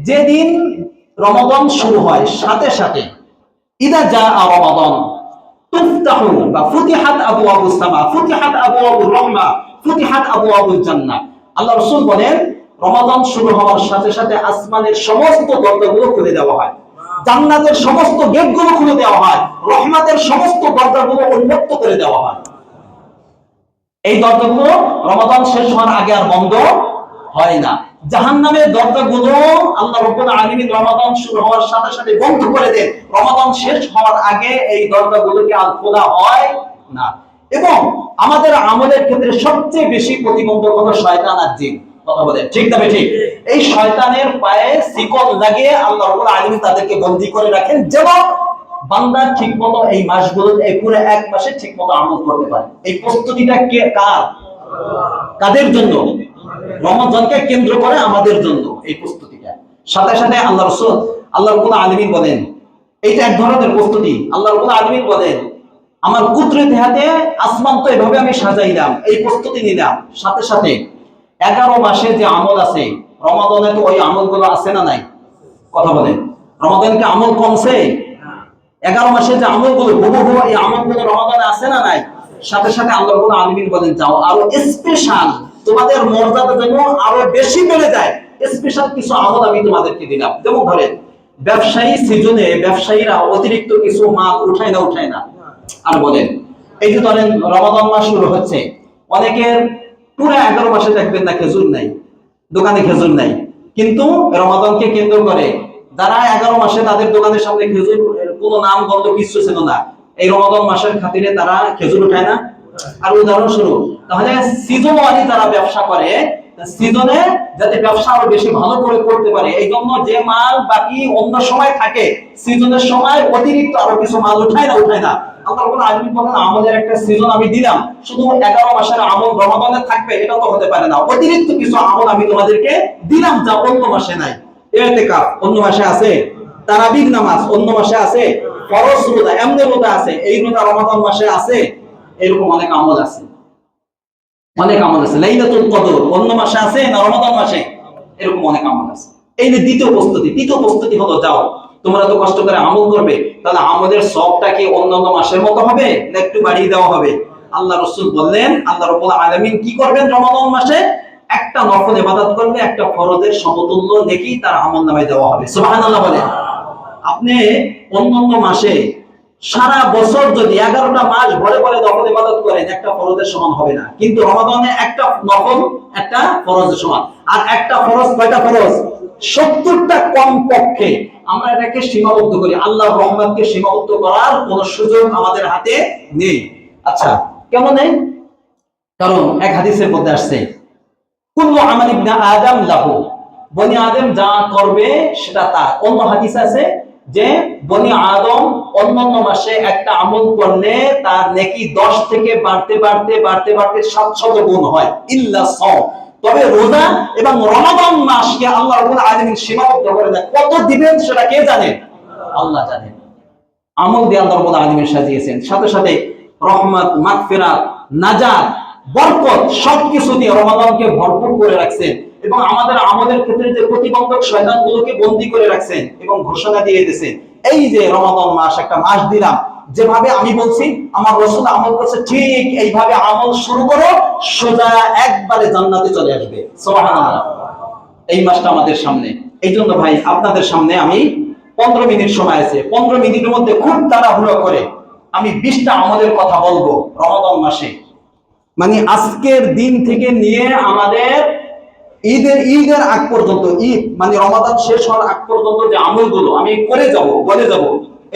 যেদিন রমাদান শুরু হয় সাথে সাথে ইদা জাআ রমাদান তুফতাহু বা ফুতিহাত আবওয়াবুস সামা, ফুতিহাত আবওয়াবুর রাহমা, ফুতিহাত আবওয়াবুল জান্নাহ। আল্লাহ রাসূল বলেন রমাদান শুরু হওয়ার সাথে সাথে আসমানের সমস্ত দরজাগুলো খুলে দেওয়া হয়, জান্নাতের সমস্ত গেটগুলো খুলে দেওয়া হয়, রহমতের সমস্ত দরজাগুলো উন্মুক্ত করে দেওয়া হয়। এই দরজাগুলো রমাদান শেষ হওয়ার আগে আর বন্ধ হয় না। জাহান্নামের দরজাগুলো আল্লাহ রাব্বুল আলামিন রমাদান শুরু হওয়ার সাথে সাথে বন্ধ করে দেন, রমাদান শেষ হওয়ার আগে এই দরজাগুলোকে আর খোলা হয় না। এবং আমাদের আমলের ক্ষেত্রে সবচেয়ে বেশি প্রতিবন্ধক হলো শয়তান আর জিন। কথা বলেন ঠিক না ঠিক? এই শয়তানের পায়ে শিকল লাগিয়ে আল্লাহ রাব্বুল আলামিন তাদেরকে বন্দী করে রাখেন, যেন বান্দা ঠিকমতো এই মাসগুলোতে, এই পুরো 1 মাসে ঠিকমতো আমল করতে পারে। এই প্রস্তুতিটা কার? কাদের জন্য? রমজানকে কেন্দ্র করে আমাদের জন্য এই প্রস্তুতিটা। সাথে সাথে আল্লাহ রাব্বুল আলামিন বলেন এইটা এক ধরনের প্রস্তুতি। আল্লাহ রাব্বুল আলামিন বলেন আমার কুদরতি হাতে আসমান তো এভাবে আমি সাজাইলাম, এই প্রস্তুতি নিলাম। সাথে সাথে 11 মাসে যে আমল আছে, রমাদানে তো ওই আমলগুলো আছে না নাই? কথা বলেন, রমাদানকে আমল কমছে? 11 মাসে যে আমলগুলো হুবহু এই আমলগুলো রমাদানে আছে না নাই? সাথে সাথে আল্লাহ রাব্বুল আলামিন বলেন যাও আরো স্পেশাল, তোমাদের মর্যাদা যেন আরো বেশি বেড়ে যায়, স্পেশাল কিছু আমল আমি তোমাদেরকে দিলাম। যেমন ধরেন ব্যবসায়ী সিজনে ব্যবসায়ীরা অতিরিক্ত কিছু মাল উঠায় না। আর বলেন এই যে ধরেন রমাদান মাস শুরু হচ্ছে, অনেকের পুরো 11 মাসে দেখবেন না খেজুর নাই, দোকানে খেজুর নাই, কিন্তু রমাদানকে কেন্দ্র করে যারা 11 মাসে তাদের দোকানের সামনে খেজুর কোনো নাম গন্ধ কিছু ছিল না, এই রমাদান মাসের খাতিরে তারা খেজুর উঠায় না? আর উদাহরণস্বরূপ তাহলে সিজন ওয়ারি যারা ব্যবসা করে, সিজনে যাতে ব্যবসা আরো বেশি ভালো করে করতে পারে এই জন্য যে মাল বাকি অন্য সময় থাকে সিজনের সময় অতিরিক্ত আরো কিছু মাল উঠায় না। আল্লাহ রাব্বুল আলামিন বলেন আমাদের একটা সিজন আমি দিলাম, শুধু 11 মাসের আমল রমাদানে থাকবে এটা তো হতে পারে না, অতিরিক্ত কিছু আমল আমি তোমাদেরকে দিলাম যা অন্য মাসে নাই। ইতিকাফ অন্য মাসে আছে, তারাবির নামাজ অন্য মাসে আছে, ফরজ রোজা এমনি রোজা আছে, এই রোজা রমাদান মাসে আছে। এরকম অনেক আমল আছে, অনেক আমল আছে। লাইলাতুল কদর অন্য মাসে আছে না রমাদান মাসে? এরকম অনেক আমল আছে। এই যে দ্বিতীয় প্রস্তুতি হলো যাও তোমরা তো কষ্ট করে আমল করবে, তাহলে আমাদের সবটা কি অন্যান্য মাসের মতো হবে না একটু বাড়িয়ে দেওয়া হবে? আল্লাহ রাসূল বললেন আল্লাহ রাব্বুল আলামিন কি করবেন রমাদান মাসে? একটা নফল ইবাদত করলে একটা ফরজের সমতুল্য নেকি তার আমলনামায় দেওয়া হবে। সুবহানাল্লাহ বলেন। আপনি অন্যান্য মাসে সারা বছর যদি 11টা মাস ভরে ভরে নফল ইবাদত করেন একটা ফরজের সমান হবে না, কিন্তু রমাদানে একটা নফল একটা ফরজের সমান। আর একটা ফরজ কয়টা ফরজ? 70টা কম পক্ষে। আমরা এটাকে সীমাবদ্ধ করি, আল্লাহর রহমতকে সীমাবদ্ধ করার কোনো সুযোগ আমাদের হাতে নেই। আচ্ছা কেন নেই? কারণ এক হাদিসের মধ্যে আসছে কুল্লু আমাল ইবনে আদম লাহু, বনি আদম যা করবে সেটা তার। অন্য হাদিস আছে যে বনি আদম অন্যান্য মাসে একটা আমল করলে তার নেকি 10 থেকে বাড়তে 700 গুণ হয়, ইল্লা সাওম। তবে রোজা এবং রমাদান মাসকে আল্লাহ রাব্বুল আলামিন সীমাবদ্ধ করে দেন, কত দিবেন সেটা কে জানেন? আল্লাহ জানেন। আমল দিয়ে আল্লাহ রাব্বুল আলামিন সাজিয়েছেন, সাথে সাথে রহমত, মাগফিরাত, নাজাত, বরকত সবকিছু দিয়ে রমাদানকে ভরপুর করে রাখছেন। এবং আমাদের আমলের ক্ষেত্রে যে প্রতিবন্ধক শয়তানগুলোকে বন্দী করে রাখছেন এবং ঘোষণা দিয়ে দিয়েছেন এই যে রমাদান মাস একটা মাস দিলাম, যেভাবে আমি বলছি আমার রাসূল আমল করছে ঠিক এইভাবে আমল শুরু করো, সোজা একবারে জান্নাতে চলে আসবে। সুবহানাল্লাহ। এই মাসটা আমাদের সামনে, এই জন্য ভাই আপনাদের সামনে আমি 15 মিনিট সময় আছে, 15 মিনিটের মধ্যে খুব তাড়াহুড়ো করে আমি 20টা আমলের কথা বলবো রমাদান মাসে। মানে আজকের দিন থেকে নিয়ে আমাদের ঈদের আগ পর্যন্ত, ঈদ মানে রমাদান শেষ হওয়ার আগ পর্যন্ত যে আমলগুলো আমি করে যাব বলে যাব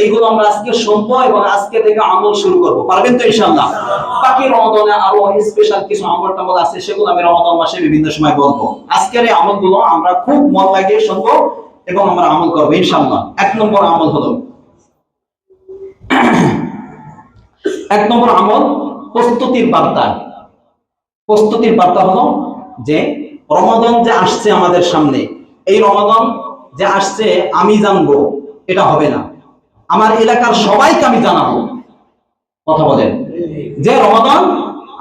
এইগুলো আমরা আজকে শুনবো এবং আজকে থেকে আমল শুরু করব। পারবেন তো ইনশাআল্লাহ? বাকি রমাদানে আরো স্পেশাল কিছু আমল টামল আছে সেগুলো আমি রমাদান মাসে বিভিন্ন সময় বলবো। আজকের এই আমলগুলো আমরা খুব মন লাগিয়ে শুনবো এবং আমরা আমল করব ইনশাআল্লাহ। 1 নম্বর আমল হলো, 1 নম্বর আমল প্রস্তুতির বার্তা। প্রস্তুতির বার্তা হলো যে রমাদান যে আসছে আমাদের সামনে, এই রমাদান যে আসছে আমি জানবো এটা হবে না, আমার এলাকার সবাইকে আমি জানাবো। কথা বলেন যে রমাদান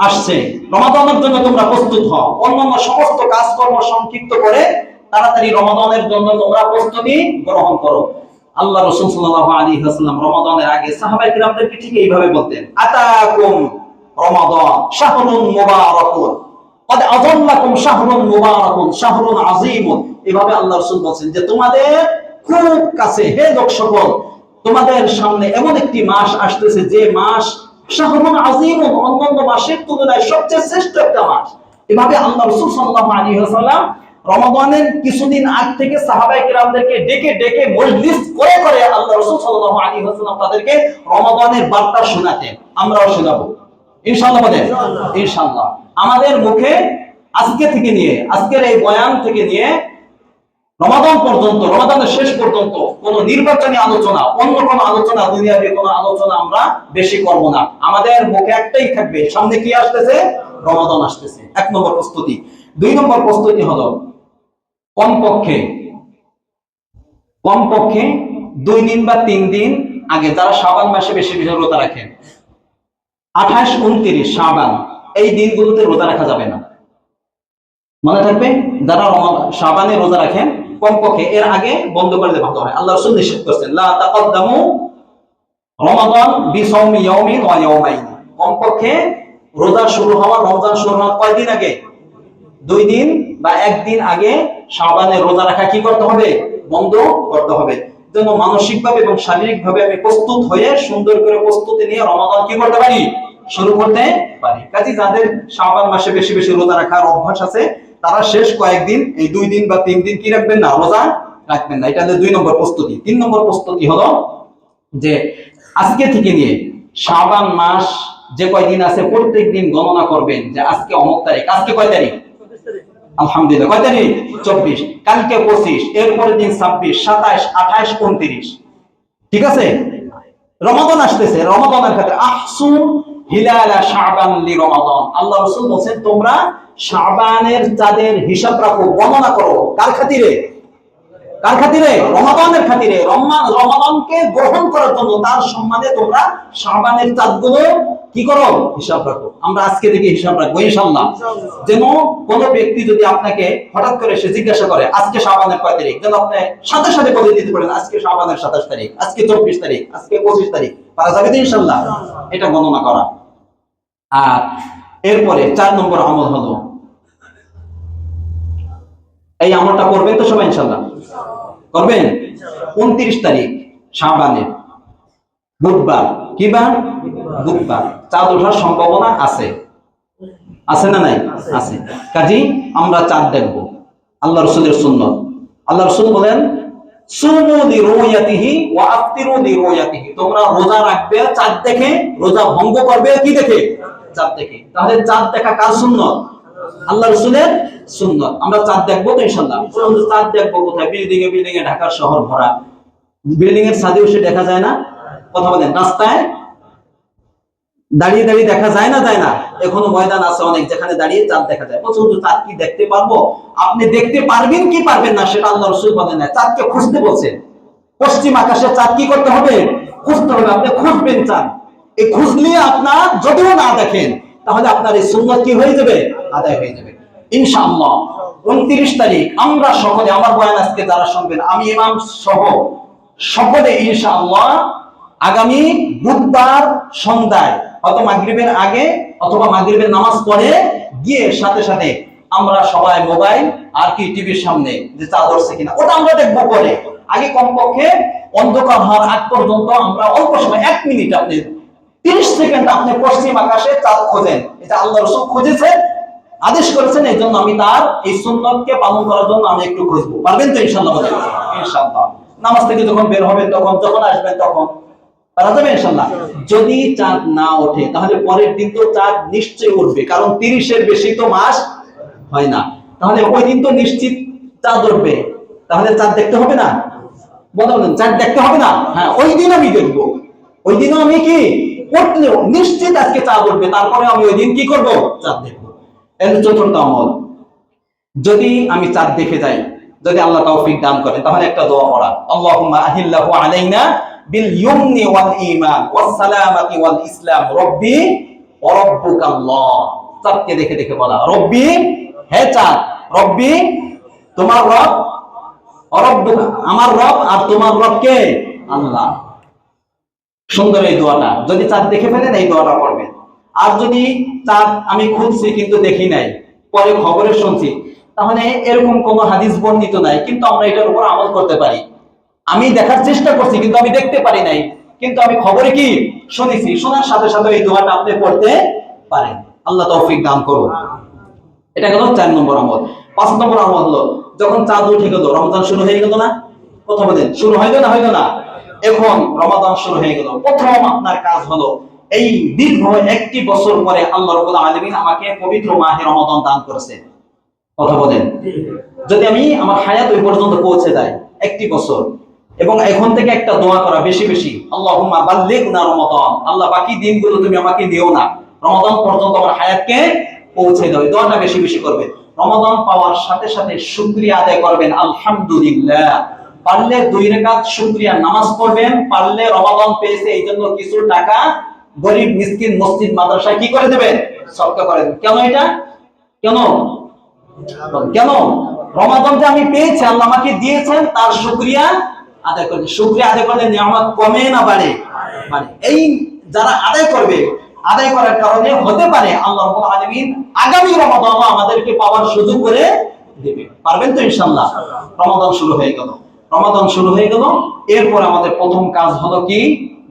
আসছে, রমাদানের জন্য তোমরা প্রস্তুত হও, অন্যান্য সমস্ত কাজকর্ম সংক্ষিপ্ত করে তাড়াতাড়ি রমাদানের জন্য তোমরা প্রস্তুতি গ্রহণ করো। আল্লাহ রাসূল সাল্লাল্লাহু আলাইহি ওয়াসাল্লাম রমাদানের আগে সাহাবায়ে কিরামদেরকে ঠিক এইভাবে বলতেন, আতাকুম রমাদান শাহরুন মুবারাকুন কদ আযাল্লাকুম শাহরুন মুবারাকুন শাহরুন আযীমুন। এভাবে আল্লাহ রাসূল বলেন যে তোমাদের খুব কাছে হে লোক সকল, তোমাদের সামনে এমন একটি মাস আসতেছে যে মাস শাহরুন আযীমুন, অন্যান্য মাসের তুলনায় সবচেয়ে শ্রেষ্ঠ একটা মাস। এভাবে আল্লাহ রাসূল সাল্লাল্লাহু আলাইহি ওয়াসাল্লাম রমাদানের কিছুদিন আগ থেকে সাহাবায়ে কিরামদেরকে ডেকে ডেকে মজলিস করে করে আল্লাহ রাসূল সাল্লাল্লাহু আলাইহি ওয়াসাল্লাম তাদেরকে রমাদানের বার্তা শোনাতেন। আমরাও শোনাবো ইনশাআল্লাহ। বলেন ইনশাআল্লাহ। আমাদের মুখে আজকে থেকে নিয়ে আজকের এই বয়ান থেকে নিয়ে রমাদান পর্যন্ত, রমাদানের শেষ পর্যন্ত কোন নির্বাচনী আলোচনা, অন্য কোন আলোচনা, দুনিয়াবী কোন আলোচনা আমরা বেশি করব না। আমাদের মুখে একটাই থাকবে, সামনে কি আসতেছে? রমাদান আসতেছে। 1 নম্বর প্রস্তুতি। 2 নম্বর প্রস্তুতি হলো কমপক্ষে 2 দিন বা 3 দিন আগে, যারা শাবান মাসে বেশি বেশি রোজা রাখেন, 28, 29 শাবান এই দিনগুলোতে রোজা রাখা যাবে না। মনে থাকবে যারা শাবানে রোজা রাখেন কমপক্ষে এর আগে বন্ধ করলে ভালো হয়। আল্লাহ রাসূল নিষেধ করেছেন লা তাকাদ্দামু রমাদান বিসাওমি ইয়াউমিন ওয়া ইয়াউমাইন। কমপক্ষে রোজা শুরু হওয়া, রমজান শুরু হওয়ার কয়দিন আগে? 2 দিন বা 1 দিন আগে শাবানে রোজা রাখা কি করতে হবে? বন্ধ করতে হবে। যেন মানসিকভাবে এবং শারীরিকভাবে আমি প্রস্তুত হয়ে সুন্দর করে প্রস্তুতি নিয়ে রমাদান কি করতে পারি? শুরু করতে পারি। কাজে যাদের শাবান মাসে বেশি বেশি রোজা রাখার অভ্যাস আছে তারা শেষ কয়েকদিন এই 2 দিন বা 3 দিন কি রাখবেন না? রোজা রাখবেন না। এটা হলো 2 নম্বর প্রস্তুতি। 3 নম্বর প্রস্তুতি হলো যে আজকে থেকে নিয়ে শাবান মাস যে কয়দিন আছে প্রত্যেক দিন গণনা করবেন যে আজকে অমুক তারিখ। আজকে কয় তারিখ? আলহামদুলিল্লাহ। কয় তারিখ? 24। কালকে 25, এরপরের দিন 26, 27, 28, 29। ঠিক আছে? রমাদান আসতেছে, রমাদানের ক্ষেত্রে আহসু হিলালা শাবান লি রমাদান। আল্লাহ রাসূল বলেন তোমরা শাবানের চাঁদের হিসাব রাখো, গণনা করো। কার খাতিরে? কার খাতিরে? রমাদানের খাতিরে। রমাদানকে গ্রহণ করার জন্য, তার সম্মানে তোমরা শাবানের চাঁদগুলো কি করো? হিসাব রাখো। আমরা আজকে থেকে হিসাব রাখবো ইনশাআল্লাহ। যেন কোনো ব্যক্তি যদি আপনাকে হঠাৎ করে সে জিজ্ঞাসা করে আজকে শাবানের কয় তারিখ, যেন আপনি সাথে সাথে বলে দিতে পারেন আজকে শাবানের 27 তারিখ, আজকে 24 তারিখ, আজকে 25 তারিখ। পারা যাবে তো ইনশাআল্লাহ? এটা গণনা করা। আর এরপরে 4 নম্বর আমল হলো, এই আমলটা করবেন তো সবাই ইনশাআল্লাহ? করবেন? 29 তারিখ শাবানের বুধবার। কি বার? বুধবার। চাঁদ ওঠার সম্ভাবনা আছে, আছে না নাই? আছে। কাজী আমরা চাঁদ দেখব, আল্লাহ রাসূলের সুন্নাত। আল্লাহ রাসূল বলেন সুমু লিরুয়াতিহি ওয়া আফতিরু লিরুয়াতিহি। তোমরা রোজা রাখবে চাঁদ দেখে, রোজা ভঙ্গ করবে কি দেখে? চাঁদ দেখে। তাহলে চাঁদ দেখা কার সুন্নাত? আল্লাহ রাসূলের সুন্নাত। আমরা চাঁদ দেখব তো ইনশাআল্লাহ। চাঁদ দেখব কোথায়? বিল্ডিং এ ঢাকার শহর ভরা, বিল্ডিং এর ছাদে বসে দেখা যায় না? কথা বলেন। রাস্তায় দাঁড়িয়ে দাঁড়িয়ে দেখা যায় না? যায় না? এখনো ময়দান আছে অনেক যেখানে দাঁড়িয়ে চাঁদ দেখা যায়। বলছো চাঁদ কি দেখতে পারবো? আপনি দেখতে পারবেন কি পারবেন না সেটা আল্লাহ রাসূল বলেন না। চাঁদকে খুঁজতে বলছেন। পশ্চিম আকাশে চাঁদ কি করতে হবে? খুঁজতে হবে। আপনি খুঁজবেন চাঁদ। এই খুঁজলে আপনার যদিও না দেখেন তাহলে আপনার এই সুন্নাত কি হয়ে যাবে? আদায় হয়ে যাবে ইনশাআল্লাহ। 29 তারিখ আমরা সকলে, আমার বয়ান আজকে যারা শুনবেন, আমি ইমাম সহ সকলে ইনশাআল্লাহ আগামী বুধবার সন্ধ্যায় হয়তো মাগরিবের আগে অথবা মাগরিবের নামাজ পড়ে গিয়ে সাথে সাথে আমরা সবাই মোবাইল আর কি টিভির সামনে যে চাঁদ উঠছে কিনা ওটা আমরা দেখবো পরে। আগে কমপক্ষে অন্ধকার হওয়ার আগ পর্যন্ত আমরা অল্প সময় 1 মিনিট, আপনি 30 সেকেন্ড আপনি পশ্চিম আকাশে চাঁদ খোঁজেন। এটা আল্লাহ রাসূল খুঁজেছেন, আদেশ করেছেন। এই জন্য আমি তার এই সুন্নাতকে পালন করার জন্য আমি একটু খুঁজবো। পারবেন তো ইনশাআল্লাহ? ইনশাআল্লাহ। নামাজ থেকে যখন বের হবেন তখন, যখন আসবেন তখন পারা যাবে ইনশাআল্লাহ। যদি চাঁদ না ওঠে তাহলে পরের দিন তো চাঁদ নিশ্চয়ই উঠবে, কারণ 30 এর বেশি তো মাস হয় না। তাহলে ওই দিন তো নিশ্চিত চাঁদ উঠবে। তাহলে চাঁদ দেখতে হবে না? বলেন চাঁদ দেখতে হবে না? হ্যাঁ, ওই দিন আমি দেখবো। ওই দিনও আমি কি উঠলেও নিশ্চিত আজকে চাঁদ উঠবে, তারপরে আমি ওই দিন কি করব? চাঁদ দেখবো। এর 4র্থ আমল, যদি আমি চাঁদ দেখে যাই, যদি আল্লাহ তৌফিক দান করেন, তাহলে একটা দোয়া পড়া, আল্লাহুম্মা আহিল্লাহু আলাইনা বিল ইয়ুমনি ওয়াল ঈমান ওয়াস সালামাতি ওয়াল ইসলাম রব্বি ওয়া রাব্বুকাল্লাহ। চাঁদকে দেখে দেখে বলা, রব্বি, হে চাঁদ, রব্বি তোমার রব, রব্বুকা আমার রব, আর তোমার রব কে? আল্লাহ। সুন্দর এই দোয়াটা, যদি চাঁদ দেখে ফেলেন এই দোয়াটা পড়বেন। আর যদি চাঁদ আমি খুঁজছি কিন্তু দেখি নাই, পরে খবরে শুনছি, তাহলে এরকম কোনো হাদিস বর্ণিত নাই, কিন্তু আমরা এটার উপর আমল করতে পারি। আমি দেখার চেষ্টা করছি কিন্তু আমি দেখতে পারি নাই, কিন্তু আমি খবরে কি শুনেছি, শোনার সাথে সাথে এই দোয়াটা আপনি পড়তে পারেন। আল্লাহ তৌফিক দান করুন। এটা গেল 4 নম্বর আমল। 5 নম্বর আমল হলো, যখন চাঁদ উঠে গেল, রমজান শুরু হয়ে গেল না? কথা বলেন, শুরু হইলো না হইলো না? এখন রমাদান শুরু হয়ে গেল। প্রথম আপনার কাজ হলো, এই দীর্ঘ 1টি বছর পরে আল্লাহ রাব্বুল আলামিন আমাকে পবিত্র মাহে রমাদান দান করেছে। কথা বলেন, যদি আমি আমার হায়াত ওই পর্যন্ত পৌঁছে যায় 1টি বছর, এবং এখন থেকে একটা দোয়া করা বেশি বেশি, আল্লাহুম্মা বাল্লিগনা রমাদান, আল্লাহ বাকি দিনগুলো তুমি আমাকে দিও না, রমাদান পর্যন্ত আমার হায়াতকে পৌঁছে দাও। এই দোয়াটা বেশি বেশি করবেন। রমাদান পাওয়ার সাথে সাথে শুকরিয়া আদায় করবেন, আলহামদুলিল্লাহ। পারলে 2 রাকাত শুকরিয়া নামাজ পড়বেন, পারলে রমাদান পেয়েছে এই জন্য কিছু টাকা গরিব মিসকিন মসজিদ মাদ্রাসায় কি করে দেবেন? সদকা করে দেবেন। কেন এটা? কেন? কেন? রমাদান যে আমি পেয়েছি, আল্লাহ আমাকে দিয়েছেন, তার শুকরিয়া আদায় করবেন। শুকরিয়া আদায় করলে নিয়ামত কমে না বাড়ে? বাড়ে। এই যারা আদায় করবে, আদায় করার কারণে হতে পারে আল্লাহ রাব্বুল আলামিন আগামী রমাদান আমাদেরকে পাওয়ার সুযোগ করে দিবে। পারবেন তো ইনশাআল্লাহ? রমাদান শুরু হয়ে গেল। রমাদান শুরু হয়ে গেল, এরপর আমাদের প্রথম কাজ হলো কি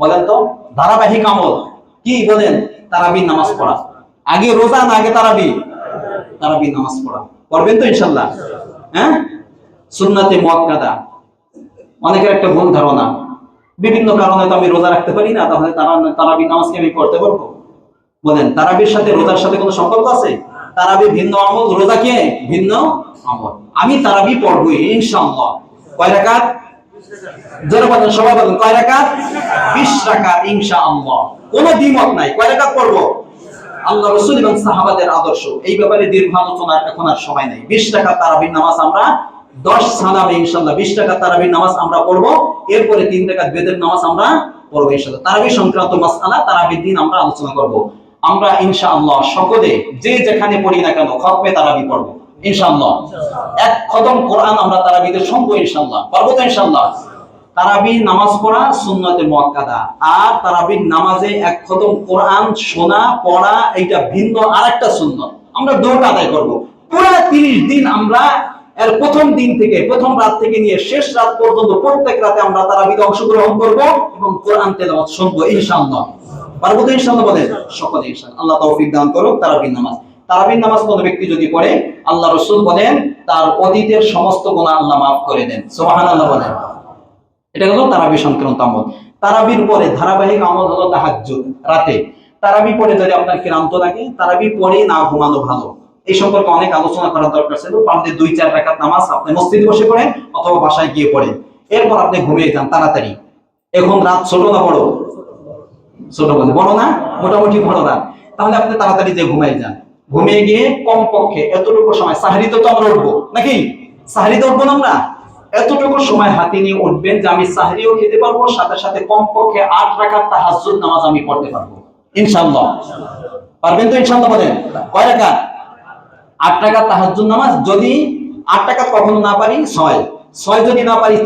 বলেন তো? ধারাবাহিক আমল কি বলেন? তারাবি নামাজ পড়া। আগে রোজা না আগে তারাবি? তারাবি নামাজ পড়া। পড়বেন তো ইনশাআল্লাহ? হ্যাঁ, সুন্নাতে মুআক্কাদা অনেকের একটা ভুল ধারণা, বিভিন্ন কারণে তো আমি রোজা রাখতে পারি না, তাহলে তারাবি নামাজকে আমি পড়তে পারবো? বলেন, তারাবির সাথে রোজার সাথে কোনো সম্পর্ক আছে? তারাবি ভিন্ন আমল, রোজা কে ভিন্ন আমল। আমি তারাবি পড়বো ইনশাআল্লাহ। কয় রাকাত? জোরে বলেন, সবাই বলেন, কয় রাকাত? 20 রাকাত ইনশাআল্লাহ। কোনো দ্বিমত নাই। কয় রাকাত পড়বো? আল্লাহ রাসূল এবং সাহাবাদের আদর্শ, এই ব্যাপারে দীর্ঘ আলোচনা এখন আর সময় নেই। 20 রাকাত তারাবির নামাজ আমরা 10 সালামে ইনশাআল্লাহ 20 রাকাত তারাবির নামাজ আমরা পড়বো। এরপরে 3 রাকাত বেদের নামাজ আমরা পড়বো ইনশাআল্লাহ। তারাবি সংক্রান্ত মাসআলা তারাবির দিন আমরা আলোচনা করব। আমরা ইনশাআল্লাহ সকলে যে যেখানে পড়ি না কেন খতমে তারাবি পড়বো ইনশাআল্লাহ। এক খতম কোরআন আমরা তারাবিতে শুনবো ইনশাআল্লাহ। পারবো তো ইনশাআল্লাহ? তারাবি নামাজ পড়া সুন্নতে মুআক্কাদা, আর তারাবির নামাজে এক খতম কোরআন শোনা পড়া এটা ভিন্ন আরেকটা সুন্নত। আমরা দুটো আদায় করব। পুরো 30 দিন আমরা এর প্রথম দিন থেকে, প্রথম রাত থেকে নিয়ে শেষ রাত পর্যন্ত প্রত্যেক রাতে আমরা তারাবিতে অংশগ্রহণ করব এবং কোরআন তেলাওয়াত শুনবো ইনশাআল্লাহ। পারবো তো ইনশাআল্লাহ? বলেন সকলে ইনশাআল্লাহ। আল্লাহ তৌফিক দান করুক। তারাবির নামাজ, তারাবির নামাজ কোন ব্যক্তি যদি পড়ে, আল্লাহ রাসূল বলেন তার অতীতের সমস্ত গুনাহ আল্লাহ মাফ করে দেন। সুবহানাল্লাহ বলেন। এটা হলো তারাবি সংক্রান্ত আমল। তারাবির পরে ধারাবাহিক আমল হলো তাহাজ্জুদ। রাতে তারাবি পড়ে যদি আপনার ক্লান্ত লাগে, তারাবি পড়ে না ঘুমানো ভালো। এই সম্পর্কে অনেক আলোচনা করার দরকার ছিল। পারলে 2-4 রাকাত নামাজ আপনি মসজিদে বসে পড়েন অথবা বাসায় গিয়ে পড়েন, এরপর আপনি ঘুমিয়ে যান তাড়াতাড়ি। এখন রাত ছোট না বড়? ছোট বলে বড় না, মোটামুটি বড় রাত। তাহলে আপনি তাড়াতাড়ি যে ঘুমিয়ে যান। ঘুমিয়ে গিয়ে কমপক্ষে এতটুকু সময়, সাহরিতে তো আমরা উঠবো নাকি? সাহরিতে উঠবো না আমরা? এতটুকু সময় হাতে নিয়ে উঠবেন যে আমি সাহরিও খেতে পারবো, সাথে সাথে কমপক্ষে 8 রাকাত তাহাজ্জুদ নামাজ আমি পড়তে পারবো ইনশাআল্লাহ। পারবেন তো ইনশাআল্লাহ? বলেন কয় রাকাত? 8 রাকাত তাহাজ্জুদ নামাজ। যদি 8 রাকাত কখনো না পারি 6 যদি না পারি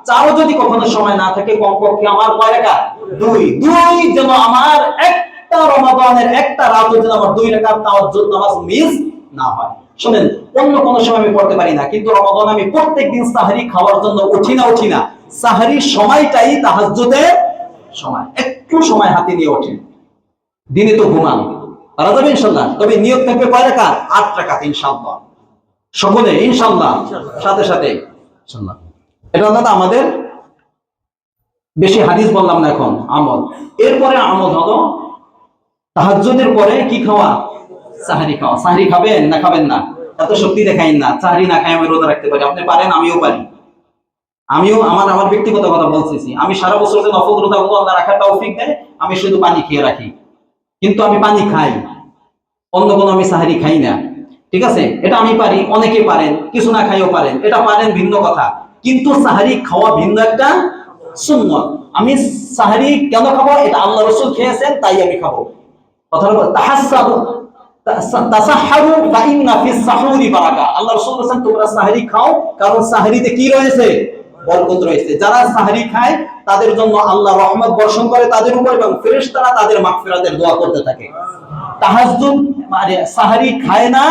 4ও যদি কখনো সময় না থাকে কমপক্ষে আমার কয় রাকাত? 2 যেন আমার একটা রমাদানের একটা রাতও যেন আমার 2 রাকাত তাহাজ্জুদ নামাজ মিস না হয়। শুনেন, অন্য কোন সময় আমি পড়তে পারি না, কিন্তু রমাদান আমি প্রত্যেকদিন সাহরি খাওয়ার জন্য উঠি না। সাহরির সময়টাই তাহাজ্জুদের সময়। একটু সময় হাতে নিয়ে ওঠেন। দিনে তো ঘুমান, পারা যাবে ইনশাআল্লাহ। তবে নিয়ত থাকবে কয় রাকাত? 8 রাকাত ইনশাআল্লাহ। সকলে ইনশাআল্লাহ, সাথে সাথে ইনশাআল্লাহ। এটা হলো আমাদের বেশি হাদিস বললাম না, এখন আমল। এরপরে আমল হলো তাহাজ্জুদের পরে কি খাওয়া? সাহরি খাওয়া। সাহরি খাবেন না খাবেন না? এত শক্তি দেখাইন না। সাহরি না খাই আমি রোজা রাখতে পারি। আপনি পারেন, আমিও পারি। আমিও আমার ব্যক্তিগত কথা বলতেছি। আমি সারা বছর যে নফল রোজাগুলো আল্লাহ রাখার তৌফিক দেয়, আমি শুধু পানি খেয়ে রাখি, কিন্তু আমি পানি খাই, অন্য কোনো আমি সাহরি খাই না। ঠিক আছে, এটা আমি পারি, অনেকে পারেন, কিছু না খাইও পারেন, এটা পারেন ভিন্ন কথা। কিন্তু সাহরি খাওয়া ভিন্ন একটা সুন্নাত। আমি সাহরি কেন খাবো? এটা আল্লাহ রাসূল খেয়েছেন তাই আমি খাবো। কথা হলো তাহাসসাবু তাসাহহারু ফাইন্না ফিস সাহুরি বারাকা। আল্লাহ রাসূল বলেছেন তোমরা সাহরি খাও, কারণ সাহরিতে কি রয়েছে? বরকত রয়েছে। যারা সাহরি খায় তাদের জন্য আল্লাহ রহমত বর্ষণ করে তাদের উপর, এবং ফেরেশতারা তাদের মাগফিরাতের দোয়া করতে থাকে। তাহাজ্জুদ মানে সাহরি খায় না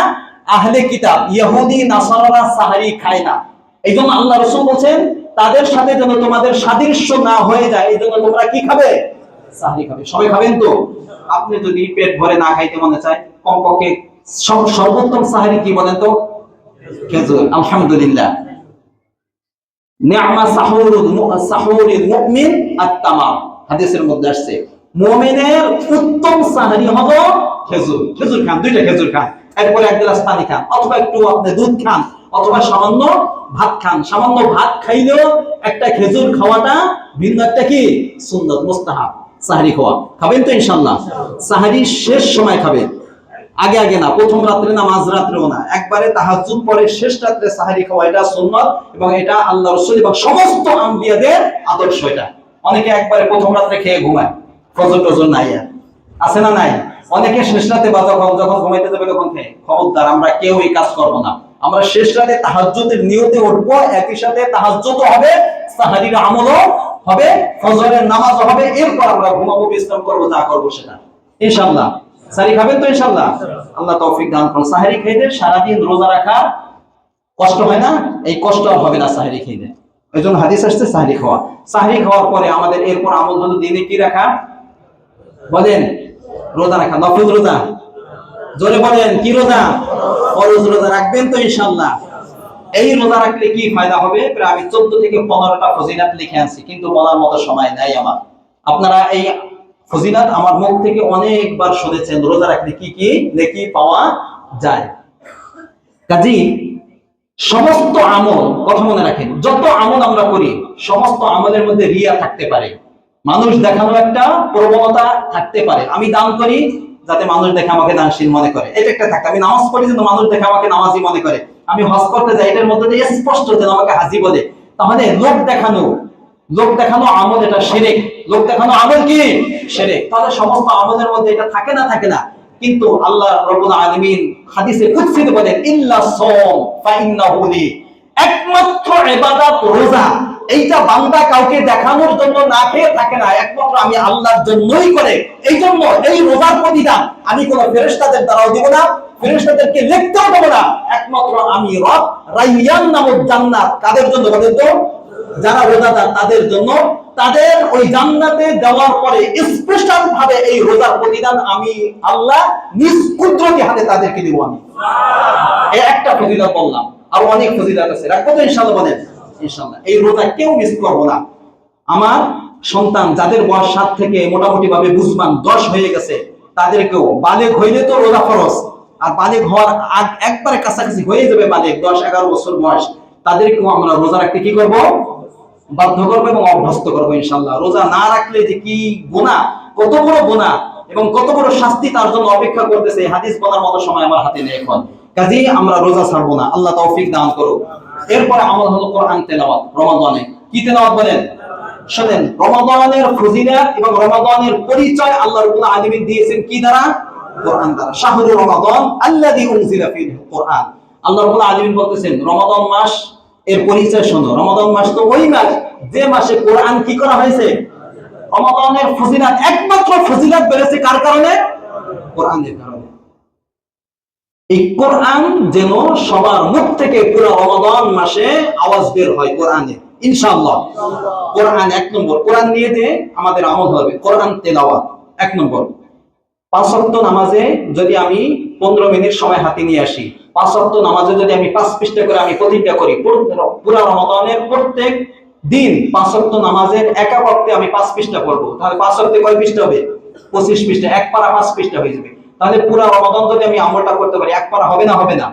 আহলে কিতাব, ইহুদি নাসারারা সাহরি খায় না। এইজন্য আল্লাহ রাসূল বলেন তাদের সাথে যেন তোমাদের সাদৃশ্য না হয়ে যায়, এইজন্য তোমরা কি খাবে? সাহরি খাবে। সবাই খাবেন তো? আপনি যদি পেট ভরে না খাইতে মনে চায়, কমপক্ষে সর্বোত্তম সাহরি কি বলেন তো? খেজুর। আলহামদুলিল্লাহ। নি'মা সাহুরুল মুমিন আত-তামার। হাদিসের মধ্যে আসছে মুমিনের উত্তম সাহরি হলো খেজুর। খেজুর খান, 2টা খেজুর খান, এরপর 1 গ্লাস পানি খান, অথবা একটু আপনি দুধ খান, অথবা সামান্য ভাত খান। সামান্য ভাত খাইলেও একটা খেজুর খাওয়াটা ভিন্ন একটা কি সুন্নাত, মুস্তাহাব। সাহরি খাওয়া খাবেন তো ইনশাআল্লাহ? সাহরি শেষ সময় খাবেন, আগে না, প্রথম রাত্রে না, মাঝ রাত্রেও না, একবারে তাহাজ্জুদ পরে শেষ রাত্রে সাহরি খাওয়া, এটা সুন্নাত এবং এটা আল্লাহ রাসূল এবং সমস্ত আম্বিয়াদের আদর্শ। এটা অনেকে একবারে প্রথম রাত্রে খেয়ে ঘুমায়, ফজর টজর নাই, আছে না নাই? অনেকে শেষ রাতে বা যখন ঘুমাইতে যাবে তখন খেয়ে। খবরদার, আমরা কেউ এই কাজ করবো না। আমরা শেষ রাতে তাহাজ্জুদের নিয়তে উঠবো, একই সাথে তাহাজ্জুদও হবে, সাহরির আমলও হবে, ফজরের নামাজও হবে, এরপর আমরা ঘুমাবো, বিশ্রাম করবো, যা করবো সেটা ইনশাআল্লাহ। সাহরি খাবেন তো ইনশাআল্লাহ? আল্লাহ তৌফিক দান করুন। সাহরি খাইলে সারাদিন রোজা রাখা কষ্ট হয় না, এই কষ্ট আর হবে না সাহরি খাইলে। এই জন্য হাদিস আসছে সাহরি খাওয়া। সাহরি খাওয়ার পরে আমাদের এরপর আমল হলো দিনে কি রাখা? বলেন, রোজা রাখা, নফল রোজা। জোরে বলেন, কি রোজা? ফরজ রোজা রাখবেন তো ইনশাআল্লাহ? এই রোজা রাখলে কি ফায়দা হবে, প্রায় আমি 14 থেকে 15টা ফজিলাত লিখে আনছি, কিন্তু বলার মতো সময় নাই আমার। আপনারা এই ফজিলাত আমার মুখ থেকে অনেকবার শুনেছেন, রোজা রাখলে কি কি নেকি পাওয়া যায়। কাজী সমস্ত আমল, কথা মনে রাখেন, যত আমল আমরা করি সমস্ত আমলের মধ্যে রিয়া থাকতে পারে, মানুষ দেখানো একটা প্রবণতা থাকতে পারে। আমি দান করি যাতে মানুষ দেখে আমাকে দানশীল মনে করে, এটা একটা থাকে। আমি নামাজ পড়ি যেন মানুষ দেখে আমাকে নামাজি মনে করে। আমি হজ করতে যাই, এটার মধ্যে দিয়ে স্পষ্ট যেন আমাকে হাজি বলে। তাহলে লোক দেখানো আমল, এটা শিরক। লোক দেখানো আমল কি? শিরক। তাহলে সমস্ত আমলের মধ্যে এটা থাকে না। কিন্তু আল্লাহ রাব্বুল আলামিন হাদিসে কুদসিতে বলেন, ইল্লা সাওম ফা ইন্নাহু লি, একমাত্র ইবাদত রোজা, এইটা বান্দা কাউকে দেখানোর জন্য না খেয়ে থাকে না, একমাত্র আমি আল্লাহর জন্যই করে। এই জন্য এই রোজার প্রতিদান আমি কোন ফেরেশতাদের দ্বারাও দেব না, ফেরেশতাদেরকে লিখতেও দেব না, একমাত্র আমি রব রাইয়ান নামক জান্নাত কাদের জন্য বলেন তো? যারা রোজাদার তাদের জন্য, তাদের ওই জান্নাতে দেওয়ার পরে স্পেশাল ভাবে এই রোজার প্রতিদান আমি আল্লাহ নিজ কুদরতি হাতে তাদেরকে দেব। আমি এই একটা ফজিলত বললাম, আর অনেক ফজিলত আছে, রাখবো তো ইনশাআল্লাহ? বলেন ইনশাআল্লাহ। এই রোজা কেউ মিস করবো না। আমার সন্তান যাদের বয়স 7 থেকে মোটামুটি ভাবে বুঝবান 10 হয়ে গেছে, তাদেরকেও, বালেগ হইলে তো রোজা ফরজ, আর বালেগ হওয়ার একবারে কাছাকাছি হয়ে যাবে বালেগ, 10-11 বছর বয়স, তাদেরকেও আমরা রোজা রাখতে কি করব? বাধ্য করবো এবং অভ্যস্ত করবো ইনশাআল্লাহ। রোজা না রাখলে যে কি গুনাহ, কত বড় গুনাহ এবং কত বড় শাস্তি তার জন্য অপেক্ষা করতেছে, হাদিস বলার মতো সময় আমার হাতে নেই এখন। কাজেই আমরা রোজা ছাড়বো না, আল্লাহ তৌফিক দান করুক। এরপরে আমল হলো কোরআন তেলাওয়াত। রমাদানে কি তেলাওয়াত বলেন? শুনেন, রমাদানের ফজিলত এবং রমাদানের পরিচয় আল্লাহ রাব্বুল আলামিন দিয়েছেন কি দ্বারা? কোরআন দ্বারা। শাহরু রমাদান আল্লাযী উনজিলা ফীহি কোরআন। আল্লাহ রাব্বুল আলামিন বলতেছেন রমাদান মাস এর পরিচয় শোনো। রমাদান মাস তো ওই মাস যে মাসে কোরআন কি করা হয়েছে? রমাদানের ফজিলত, একমাত্র ফজিলত বেড়েছে কার কারণে? কোরআনের কারণে। এই কোরআন যেন সবার মুখ থেকে পুরো রমাদান মাসে আওয়াজ বের হয় কোরআনে, ইনশাআল্লাহ। কোরআন 1 নম্বর। কোরআন নিয়ে যে আমাদের আমল হবে কোরআন তেলাওয়াত 1 নম্বর। 5 ওয়াক্ত নামাজে যদি আমি 15 মিনিট সময় হাতে নিয়ে আসি, 5 ওয়াক্ত নামাজে যদি আমি 5 পৃষ্ঠা করে আমি প্রতিজ্ঞা করি, পুরো রমাদানের প্রত্যেক দিন 5 ওয়াক্ত নামাজের একা ওয়াক্তে আমি 5 পৃষ্ঠা পড়ব, তাহলে 5 ওয়াক্তে কয় পৃষ্ঠা হবে? 25 পৃষ্ঠা, এক পারা 5 পৃষ্ঠা হয়ে যাবে। তাহলে পুরো রমাদান যদি আমি আমলটা করতে পারি, এক পারা হবে না? হবে না?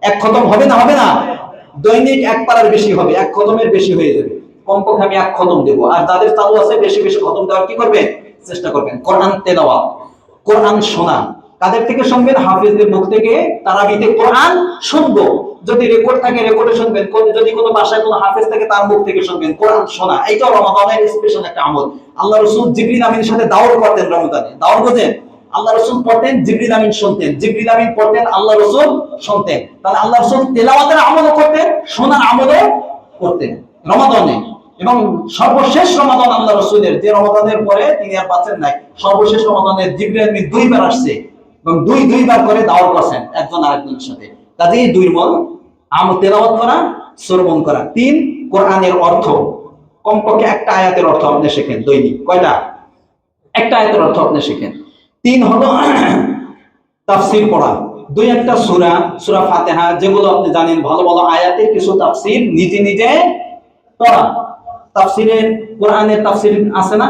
এক খতম হবে না? হবে না? দৈনিক এক পারার বেশি হবে, এক খতমের বেশি হয়ে যাবে। কমপক্ষে আমি এক খতম দেব। আর যাদের চালু আছে বেশি বেশি খতম দেওয়ার কি করবেন? চেষ্টা করবেন। কোরআন তেলাওয়াত, কোরআন শোনা। কাদের থেকে শুনবেন? হাফেজদের মুখ থেকে তারাবিতে কোরআন শুনবো। যদি রেকর্ড থাকে রেকর্ডে শুনবেন, যদি কোনো বাসায় কোনো হাফেজ থাকে তার মুখ থেকে শুনবেন। কোরআন শোনা এইটাও রমাদানের স্পেশাল একটা আমল। আল্লাহ রাসূল জিবরিল আমিনের সাথে দাওয়াত করতেন রমাদানে। দাওয়াত বোঝেন? আল্লাহ রাসূল পড়তেন, জিবরিল আমিন শুনতেন, জিবরিল আমিন পড়তেন, আল্লাহ রাসূল শুনতেন। তাহলে আল্লাহ রাসূল তেলাওয়াতের আমলও করতেন, শোনার আমলও করতেন রমাদানে। এবং সর্বশেষ রমাদান আল্লাহ রাসূলের, যে রমাদানের পরে তিনি আর বাঁচেন নাই, সর্বশেষ রমাদানে জিবরিল আমিন 2 বার আসছে এবং দুইবার করে দাওয়াত করছেন একজন আরেকজনের সাথে। কাজেই 2 মল আমল তেলাওয়াত করা, শ্রবণ করা। 3 কোরআনের অর্থ, কমপক্ষে একটা আয়াতের অর্থ আপনি শেখেন দৈনিক। কয়টা? একটা আয়াতের অর্থ আপনি শেখেন। 3 হলো তাফসীর পড়া। 2 একটা সূরা ফাতিহা, যেগুলো আপনি জানেন, ভালো ভালো আয়াতের কিছু তাফসীর নিজে পড়া। তাফসীরের, কোরআনের তাফসীর আছে না?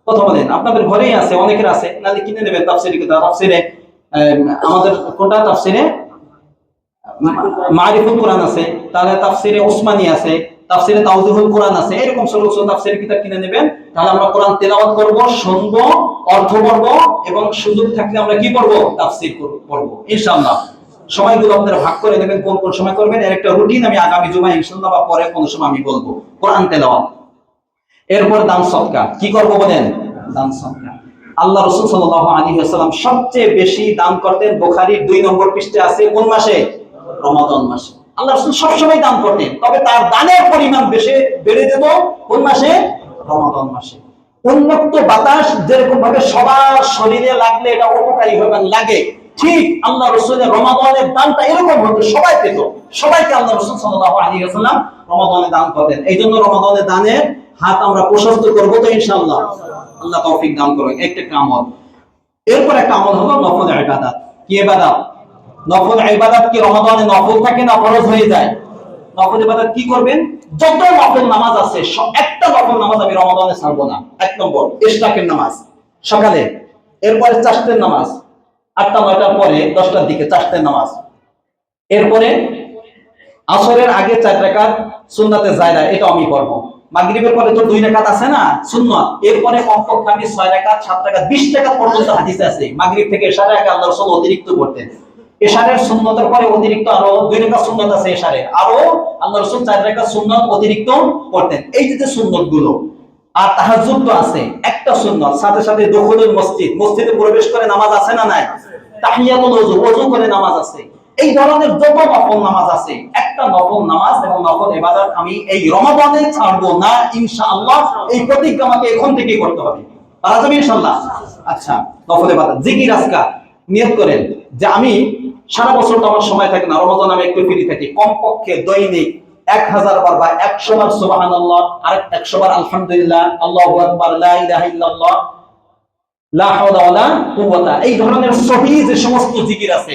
কথা বলেন, আপনাদের ঘরেই আছে, অনেকের আছে, নালে কিনে নেবেন তাফসীরের কিতাব। তাফসীরে আমাদের কোনটা? তাফসীরে মারিফুল কোরআন আছে, তাহলে তাফসীরে উসমানী আছে, তাফসীরে তাওজীহুল কোরআন আছে। এরকম ছোট ছোট তাফসীরের কিতাব কিনে নেবেন। তাহলে আমরা কোরআন তেলাওয়াত করব, শুনবো, অর্থ পড়ব এবং সুযোগ থাকলে আমরা কি করব? তাফসীর পড়ব ইনশাআল্লাহ। সময়গুলো আপনারা ভাগ করে নেবেন, কোন কোন সময় করবেন। এর একটা রুটিন আমি আগামী জুমায় ইনশাআল্লাহ বা পরে কোন সময় আমি বলবো। কোরআন তেলাওয়াত। এরপর দান সদকা। কি করব বলেন? দান সদকা। আল্লাহ রাসূল সাল্লাল্লাহু আলাইহি ওয়াসাল্লাম সবচেয়ে বেশি দান করতেন। বুখারীর 2 নম্বর পৃষ্ঠাে আছে কোন মাসে? রমাদান মাসে। আল্লাহ রাসূল সব সময় দান করতেন, তবে তার দানের পরিমাণ বেশি বেড়ে যেত কোন মাসে? রমাদান মাসে। উন্মুক্ত বাতাস যেরকম ভাবে সবার শরীরে লাগলে এটা উপকারী হবে লাগে, ঠিক আল্লাহ রাসূলের রমাদানের দানটা এরকম হতো, সবাই পেত। সবাইকে আল্লাহ রাসূল সাল্লাল্লাহু আলাইহি ওয়াসাল্লাম রমাদানে দান করতেন। এইজন্য রমাদানের দানের হাত আমরা প্রশস্ত করব তো ইনশাআল্লাহ। আল্লাহ তৌফিক দান করুন। একটা আমল। এরপর একটা আমল হলো নফল ইবাদত। কি ইবাদত? নফল ইবাদত কি রমাদানে নফল থাকে না ফরজ হয়ে যায়? নফল ইবাদত কি করবেন? যত নফল নামাজ আছে একটা নফল নামাজ আমি রমাদানে ছাড়বো না। 1 নম্বর ইশরাকের নামাজ সকালে, এরপরে চারটের নামাজ 8টা 9টার পরে 10টার দিকে চারটের নামাজ, এরপরে আসরের আগে 4 রাকাত সুন্নাতে জায়দা, এটা আমি পড়ব। মাগরিবের পরে তো 2 রাকাত আছে না সুন্নাত, এরপরে কমপক্ষে আমি 6 রাকাত 7 রাকাত 20 রাকাত পর্যন্ত হাদিসে আছে মাগরিব থেকে এশারের আগে আল্লাহর রাসূল অতিরিক্ত পড়তেন। এশারের সুন্নতের পরে অতিরিক্ত আরো 2 রাকাত সুন্নাত আছে এশারে, আরো আল্লাহর রাসূল 4 রাকাত সুন্নাত অতিরিক্ত পড়তেন। এই যে সুন্নাতগুলো, আর তাহাজ্জুদ তো আছে একটা সুন্নাত, সাথে সাথে দুখুলুল মসজিদ, মসজিদে প্রবেশ করে নামাজ আছে না নাই? তাহিয়াতুল ওযু, ওযু করে নামাজ আছে। এই ধরনের যত নফল নামাজ আছে একটা নফল নামাজ এবং নফল ইবাদত আমি এই রমাদানে ছাড়বো না ইনশাআল্লাহ। এই প্রতিজ্ঞা আমাকে এখন থেকেই করতে হবে। পারা যাবে ইনশাআল্লাহ? আচ্ছা, নফল ইবাদত জিকির আজকার নিয়ত করেন যে আমি সারা বছর তো আমার সময় থাকে না, রমাদানে আমি একটু ফ্রি থাকি, কমপক্ষে দৈনিক 1000 বার বা 100 বার সুবহানাল্লাহ, আর 100 বার আলহামদুলিল্লাহ, আল্লাহু আকবার, লা ইলাহা ইল্লাল্লাহ, লা হাওলা ওয়ালা কুওয়াতা, এই ধরনের সহিহ যে সমস্ত জিকির আছে,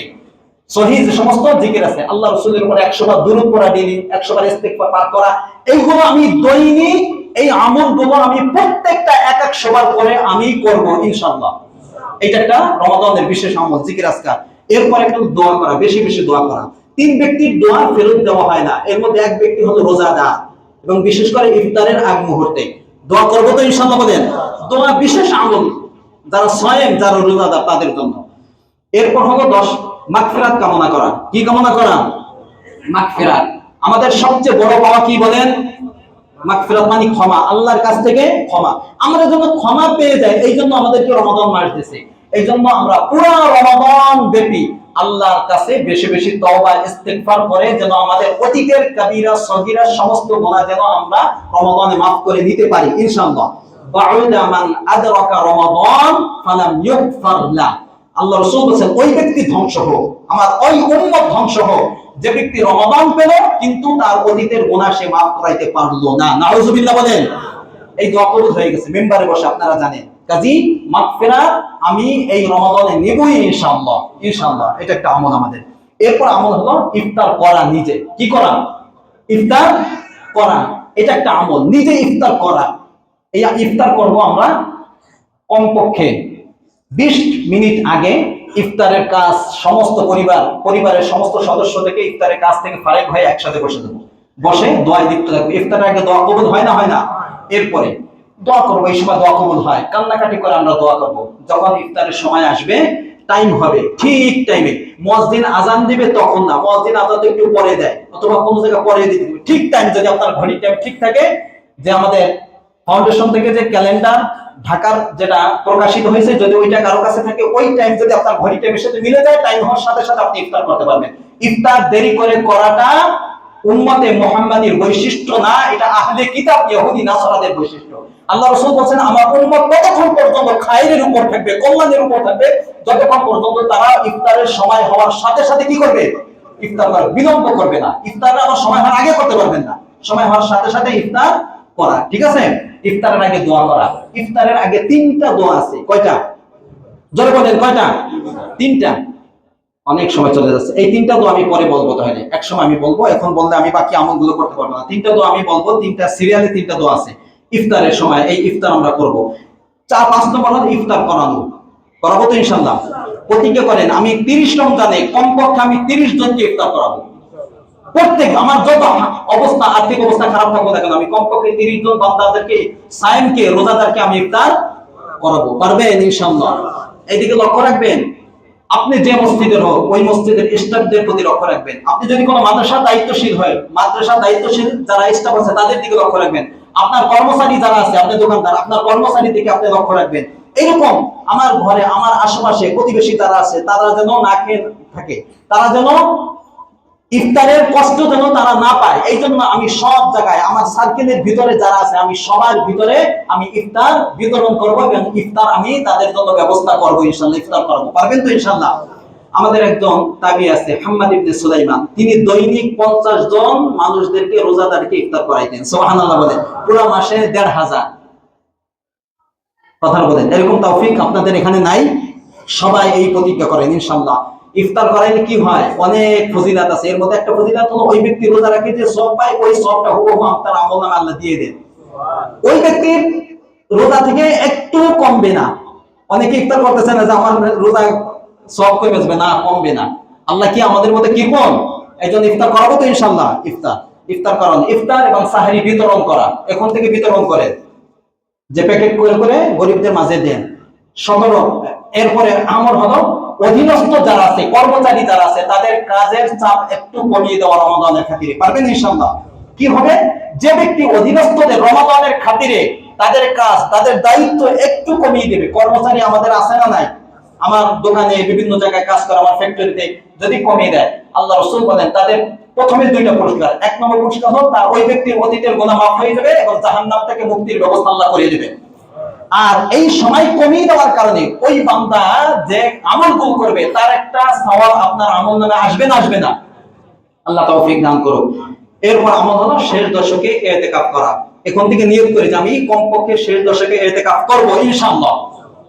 সহিহ যে সমস্ত জিকির আছে, আল্লাহ রাসূলের উপর 100 বার দুরূদ পড়া, ডেইলি 100 বার ইস্তিগফার পাঠ করা, এইগুলো আমি দৈনিক এই আমলগুলো আমি প্রত্যেকটা 100 বার করে আমি করব ইনশাআল্লাহ। এটা একটা রমাদানের বিশেষ আমল, জিকির আজকার। এরপর একটা দোয়া করা, বেশি বেশি দোয়া করা। 3 ব্যক্তির দোয়া ফেরত দেওয়া হয় না, এর মধ্যে এক ব্যক্তি হলো রোজাদার, এবং বিশেষ করে ইফতারের আগ মুহূর্তে দোয়া করব তো ইনশাআল্লাহ বলেন। দোয়া বিশেষ আমল, যারা সায়েম, যারা রোজাদার তাদের জন্য। এরপর হলো 10 মাগফিরাত কামনা করা। কি কামনা করা? মাগফিরাত। আমাদের সবচেয়ে বড় পাওয়া কি বলেন? মাগফিরাত মানে ক্ষমা, আল্লাহর কাছ থেকে ক্ষমা। আমরা যেন ক্ষমা পেয়ে যাই, এই জন্য আমাদেরকে রমাদান মাস দিয়েছে। এই জন্য আমরা পুরো রমাদান ব্যাপী আল্লাহর কাছে বেশি বেশি তওবা ইস্তিগফার করে যেন আমাদের অতীতের কাবীরা সগীরা সমস্ত গুনাহ যেন আমরা রমাদানে maaf করে নিতে পারি ইনশাআল্লাহ। বাউদা মান আদরাকা রমাদান ফালাম ইগফার লা, আল্লাহ রাসূল বলেন ওই ব্যক্তি ধ্বংস হোক, আমার ওই উম্মত ধ্বংস হোক যে ব্যক্তি রমাদান পেল কিন্তু তার অতীতের গুনাহ সে maaf করাইতে পারলো না। নাউজুবিল্লাহ বলেন। এই দোয়া কবুল হয়ে গেছে, মেম্বারে বসে আপনারা জানেন। কাজী মাগফিরাত আমি এই রমাদানে নেবই ইনশাআল্লাহ, ইনশাআল্লাহ। এটা একটা আমল আমাদের। এরপর আমল হলো ইফতার করা, নিজে কি করা? ইফতার করা, এটা একটা আমল, নিজে ইফতার করা। এই ইফতার করব আমরা কমপক্ষে 20 মিনিট আগে। ইফতারের কাজ সমস্ত পরিবারের সমস্ত সদস্য থেকে ইফতারের কাজ থেকে ফারেক হয়ে একসাথে বসে দেবো, বসে দোয়ায় লিপ্ত থাকবো। ইফতারের আগে দোয়া কবুল হয় না? হয় না? এরপরে দোয়া করবো, এই সময় দোয়া কবুল হয়, কান্নাকাটি করে আমরা দোয়া করবো। যখন ইফতারের সময় আসবে, টাইম হবে, ঠিক টাইমে মুয়াজ্জিন আজান দিবে তখন না, মুয়াজ্জিন আজান একটু পরে দেয় অথবা কোনো জায়গা পরে দিতে দিবে, ঠিক টাইম যদি আপনার ঘড়ির টাইম ঠিক থাকে, যে আমাদের ফাউন্ডেশন থেকে যে ক্যালেন্ডার ঢাকার যেটা প্রকাশিত হয়েছে, যদি ওইটা কারো কাছে থাকে, ওই টাইম যদি আপনার ঘড়ি টাইমের সাথে মিলে যায়, টাইম হওয়ার সাথে সাথে আপনি ইফতার করতে পারবেন। ইফতার দেরি করে করাটা উম্মতে মুহাম্মাদীর বৈশিষ্ট্য না, এটা আহলে কিতাব ইহুদি নাসারাদের বৈশিষ্ট্য। আল্লাহ রাসূল বলেন আমার উম্মত ততক্ষণ পর্যন্ত খায়রের উপর থাকবে, কল্যাণের উপর থাকবে, যতক্ষণ পর্যন্ত তারা ইফতারের সময় হওয়ার সাথে সাথে কি করবে? ইফতার করবে, বিলম্ব করবে না। ইফতারটা আবার সময় হওয়ার আগে করতে পারবেন না, সময় হওয়ার সাথে সাথে ইফতার করা, ঠিক আছে? ইফতারের আগে দোয়া করা। ইফতারের আগে 3টা দোয়া আছে। কয়টা? জোরে বলেন কয়টা? 3টা। অনেক সময় চলে যাচ্ছে, এই 3টা দোয়া আমি পরে বলবো, তাহলে এক সময় আমি বলবো, এখন বললে আমি বাকি আমলগুলো করতে পারবো না। 3টা দোয়া আমি বলবো, 3টা সিরিয়ালে 3টা দোয়া আছে ইফতারের সময়। এই ইফতার আমরা করব। 4-5 নম্বর হলো ইফতার করানো, করাবো তো ইনশাআল্লাহ। প্রতিজ্ঞা করেন আমি 30 রমজানে কমপক্ষে আমি 30 জনকে ইফতার করাবো। প্রত্যেক আমার যত অবস্থা, আর্থিক অবস্থা খারাপ থাকবে না কেন, আমি কমপক্ষে 30 জন বান্দাদেরকে, সায়েমকে, রোজাদারকে আমি ইফতার করাবো। পারবেন ইনশাআল্লাহ? এইদিকে লক্ষ্য রাখবেন, আপনি যে মসজিদের হোক ওই মসজিদের স্টাফদের প্রতি লক্ষ্য রাখবেন। আপনি যদি কোনো মাদ্রাসার দায়িত্বশীল হয়, মাদ্রাসার দায়িত্বশীল যারা স্টাফ আছে তাদের দিকে লক্ষ্য রাখবেন। আপনার কর্মচারী যারা আছে, আপনি দোকানদার, আপনার কর্মচারী দিকে আপনি লক্ষ্য রাখবেন। এরকম আমার ঘরে, আমার আশেপাশে প্রতিবেশী যারা আছে, তারা যেন না খেয়ে থাকে, তারা যেন ইফতারের কষ্ট যেন তারা না পায়, এই জন্য আমি সব জায়গায় আমার সার্কেলের ভিতরে যারা আছে, আমি সবার ভিতরে আমি ইফতার বিতরণ করবো এবং ইফতার আমি তাদের জন্য ব্যবস্থা করবো ইনশাআল্লাহ। ইফতার করবো, পারবেন তো ইনশাআল্লাহ? আমাদের একজন তাবি আছে হাম্মাদ ইবনে সুলাইমান, তিনি দৈনিক 50 জন মানুষদেরকে, রোজাদারকে ইফতার করাইতেন। সুবহানাল্লাহ বলেন। পুরো মাসে 1500। কথা বলেন, এরকম তৌফিক আপনাদের এখানে নাই? সবাই এই প্রতিজ্ঞা করেন ইনশাআল্লাহ। ইফতার করাইলে কি হয়, অনেক ফজিলাত আছে। এর মধ্যে একটা ফজিলাত হলো ওই ব্যক্তি রোজা রাখে যে সব পায়, ওই সবটা হুবহু তার আমলনামে আল্লাহ দিয়ে দেন। ওই ব্যক্তির রোজা থেকে একটু কমবে না। অনেকে ইফতার করতেছে না যে আমার রোজা সব কমে যাবে, না কমবে না। আল্লাহ কি আমাদের মধ্যে কি কম? একজন ইফতার করাবো তো ইনশাআল্লাহ। ইফতার করানো, ইফতার এবং সাহারি বিতরণ করা, এখন থেকে বিতরণ করেন, যে প্যাকেট করে করে গরিবদের মাঝে দেন। 17 এরপরে আমল হলো অধীনস্থ যারা আছে, কর্মচারী যারা আছে, তাদের কাজের চাপ একটু কমিয়ে দেওয়া রমাদানের খাতিরে। পারবেন ইনশাআল্লাহ? কি হবে? যে ব্যক্তি অধীনস্থদের রমাদানের খাতিরে তাদের কাজ, তাদের দায়িত্ব একটু কমিয়ে দেবে। কর্মচারী আমাদের আছে না নাই? আমার দোকানে বিভিন্ন জায়গায় কাজ করে, আমার ফ্যাক্টরিতে যদি কমিয়ে দেয়, আল্লাহ রাসূল বলেন তাদের প্রথমে 2টা পুরস্কার। 1 নম্বর পুরস্কার হলো তার ওই ব্যক্তির অতীতের গুনাহ মাফ হয়ে যাবে এবং জাহান্নাম থেকে মুক্তির ব্যবস্থা আল্লাহ করে দিবেন। আর এই সময় কমিয়ে দেওয়ার কারণে ওই বান্দা যে আমলগুলো করবে তার একটা সওয়াব আপনার আমলনামে আসবে না? আসবে না? আল্লাহ তৌফিক দান করুক। এরপর আমল হলো শেষ দশকে ইতিকাফ করা। এখন থেকে নিয়ত করে যে আমি কমপক্ষে শেষ দশকে ইতিকাফ করব ইনশাআল্লাহ।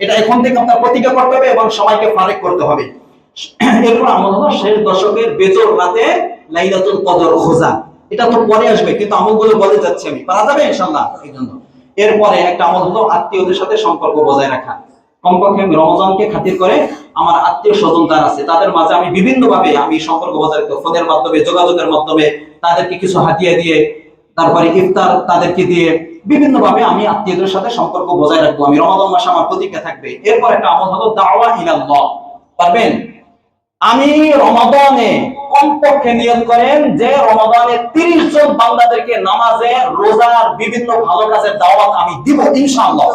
এটা এখন থেকে আপনার প্রতিজ্ঞা করতে হবে এবং সবাইকে ফারেক করতে হবে। এরপর আমল হলো শেষ দশকের বেজর রাতে লাইলাতুল কদর খোঁজা। এটা তো পরে আসবে, কিন্তু আমলগুলো বলে যাচ্ছে আমি, পারা যাবে ইনশাআল্লাহ এই জন্য। এরপরে একটা আমল হলো আত্মীয়দের সাথে সম্পর্ক বজায় রাখা। কমপক্ষে রমজানকে খাতির করে আমার আত্মীয় স্বজন যারা আছে তাদের মাঝে আমি বিভিন্ন ভাবে আমি সম্পর্ক বজায় রাখবো। ফোনের মাধ্যমে, যোগাযোগের মাধ্যমে, তাদেরকে কিছু হাদিয়া দিয়ে, তারপরে ইফতার তাদেরকে দিয়ে, বিভিন্ন ভাবে আমি আত্মীয়দের সাথে সম্পর্ক বজায় রাখবো। আমি রমাদান মাসে আমার প্রতিজ্ঞা থাকবে। এরপর একটা আমল হলো দাওয়া ইলাল্লাহ। পারবেন? আমি রমাদানে কমপক্ষে নিয়ত করেন যে রমাদানে 30 জন বান্দাদেরকে নামাজে, রোজার, বিভিন্ন ভালো কাজের দাওয়াত আমি দিব ইনশাআল্লাহ।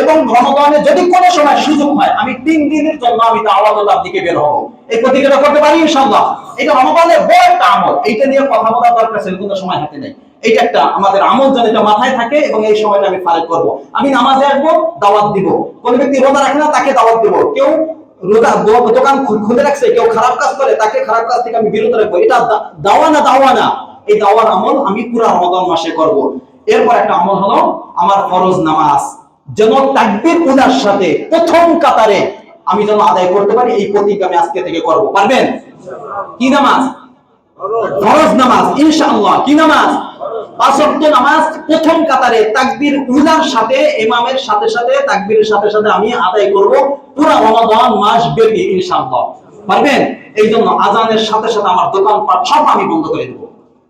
এবং রমাদানে যদি কোনো সময় সুযোগ হয় আমি 3 দিনের জন্য আমি দাওয়াতুল্লাহর দিকে বের হব। এই প্রতিজ্ঞাটা করতে পারি ইনশাআল্লাহ। এটা রমাদানের বড় একটা আমল। এইটা নিয়ে কথা বলার দরকার ছিল, কিন্তু সময় হাতে নেই। এইটা একটা আমাদের আমল যেন এটা মাথায় থাকে এবং এই সময়টা আমি ফারেক করব। আমি নামাজে আসবো, দাওয়াত দিব। কোন ব্যক্তি রোজা রাখে না তাকে দাওয়াত দিব। কেউ রোজা দোকান খুলে রাখছে, কেউ খারাপ কাজ করে, তাকে খারাপ কাজ থেকে আমি বিরত রাখবো। এটা দাওয়া না? দাওয়া না? এই দাওয়ার আমল আমি পুরো রমাদান মাসে করব। এরপর একটা আমল হলো আমার ফরজ নামাজ যেন তাকবীর উলার সাথে প্রথম কাতারে আমি যেন আদায় করতে পারি, এই প্রতিজ্ঞা আমি আজকে থেকে করব। পারবেন? কি নামাজ? ফরজ নামাজ ইনশাআল্লাহ। কি নামাজ? 5 ওয়াক্ত নামাজ প্রথম কাতারে তাকবীর উলার সাথে, ইমামের সাথে সাথে, তাকবীরের সাথে সাথে আমি আদায় করব পুরো রমাদান মাস ব্যাপী ইনশাআল্লাহ। পারবেন? এই জন্য আজানের সাথে সাথে আমার দোকানপাট সব আমি বন্ধ করে দেব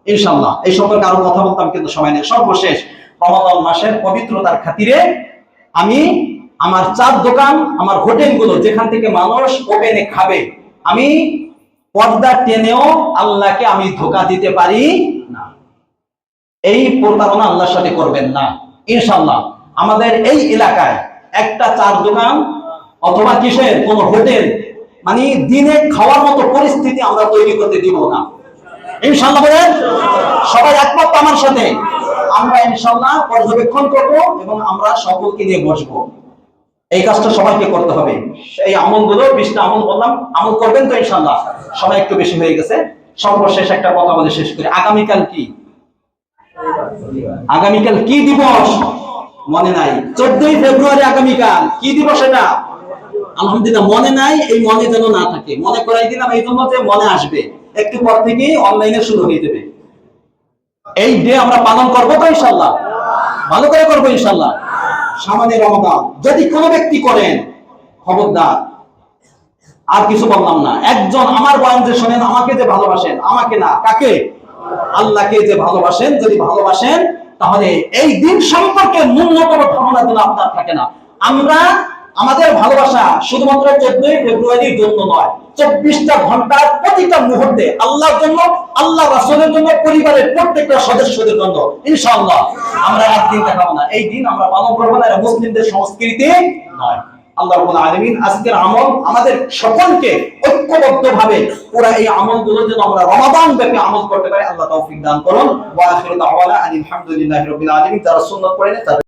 ইনশাআল্লাহ। এই সম্পর্কে আরো কথা বলতাম, কিন্তু সময় নেই। সর্বশেষ রমাদান মাসের পবিত্রতার খাতিরে আমি আমার চার দোকান, আমার হোটেলগুলো যেখান থেকে মানুষ ওপেনে খাবে, আমি পর্দা টেনেও আল্লাহকে আমি ধোঁকা দিতে পারি না। এই প্রতারণা আল্লাহর সাথে করবেন না ইনশাআল্লাহ। আমাদের এই এলাকায় একটা চার দোকান অথবা কিসের কোন হোটেল মানে দিনে খাওয়ার মতো পরিস্থিতি আমরা তৈরি করতে দিব না ইনশাআল্লাহ। বলেন সবাই একমত আমার সাথে? আমরা ইনশাআল্লাহ পর্যবেক্ষণ করব এবং আমরা সকলকে নিয়ে বসবো। এই কাজটা সবাইকে করতে হবে। এই আমলগুলো 20টা আমল বললাম, আমল করবেন তো ইনশাআল্লাহ? সময় একটু বেশি হয়ে গেছে। সর্বশেষ একটা কথা বলে শেষ করি। আগামীকাল কি? আগামীকাল কি দিবস মনে নাই? 14ই ফেব্রুয়ারি আগামীকাল। কি দিবস এটা? আলহামদুলিল্লাহ মনে নাই। এই মনে যেন না থাকে, মনে করাই দিলাম এই জন্য যে মনে আসবে। একটু পর থেকে অনলাইনে শুরু হয়ে যাবে। এই ডে আমরা পালন করবো তো ইনশাআল্লাহ? ভালো করে করবো ইনশাআল্লাহ। সামনে রমাদান যদি কোনো ব্যক্তি করেন, খবরদার, আর কিছু বললাম না। একজন আমার বয়ান যে শোনেন, আমাকে যে ভালোবাসেন, আমাকে না, কাকে? আল্লাহকে যে ভালোবাসেন, যদি ভালোবাসেন তাহলে এই দিন সম্পর্কে ন্যূনতম ধারণা যেন আপনার থাকে না। আমরা আমাদের ভালোবাসা শুধুমাত্র 14ই ফেব্রুয়ারির জন্য নয়, 24টা ঘন্টার প্রতিটা মুহূর্তে আল্লাহর জন্য, আল্লাহ রাসূলের জন্য, পরিবারের প্রত্যেকটা সদস্যদের জন্য ইনশাআল্লাহ আমরা একদিন দেখাবো না। এই দিন আমরা পালন করবো না, এটা মুসলিমদের সংস্কৃতি নয়। আল্লাহ রাব্বুল আলামিন আজকের আমল আমাদের সকলকে ঐক্যবদ্ধভাবে পুরো এই আমলগুলো যেন আমরা রমাদান ব্যাপী আমল করতে পারি, আল্লাহ তৌফিক দান করুন। ওয়া আখিরু দাওয়ানা আলহামদুলিল্লাহি রাব্বিল আলামিন। যারা সুন্নাত পড়েন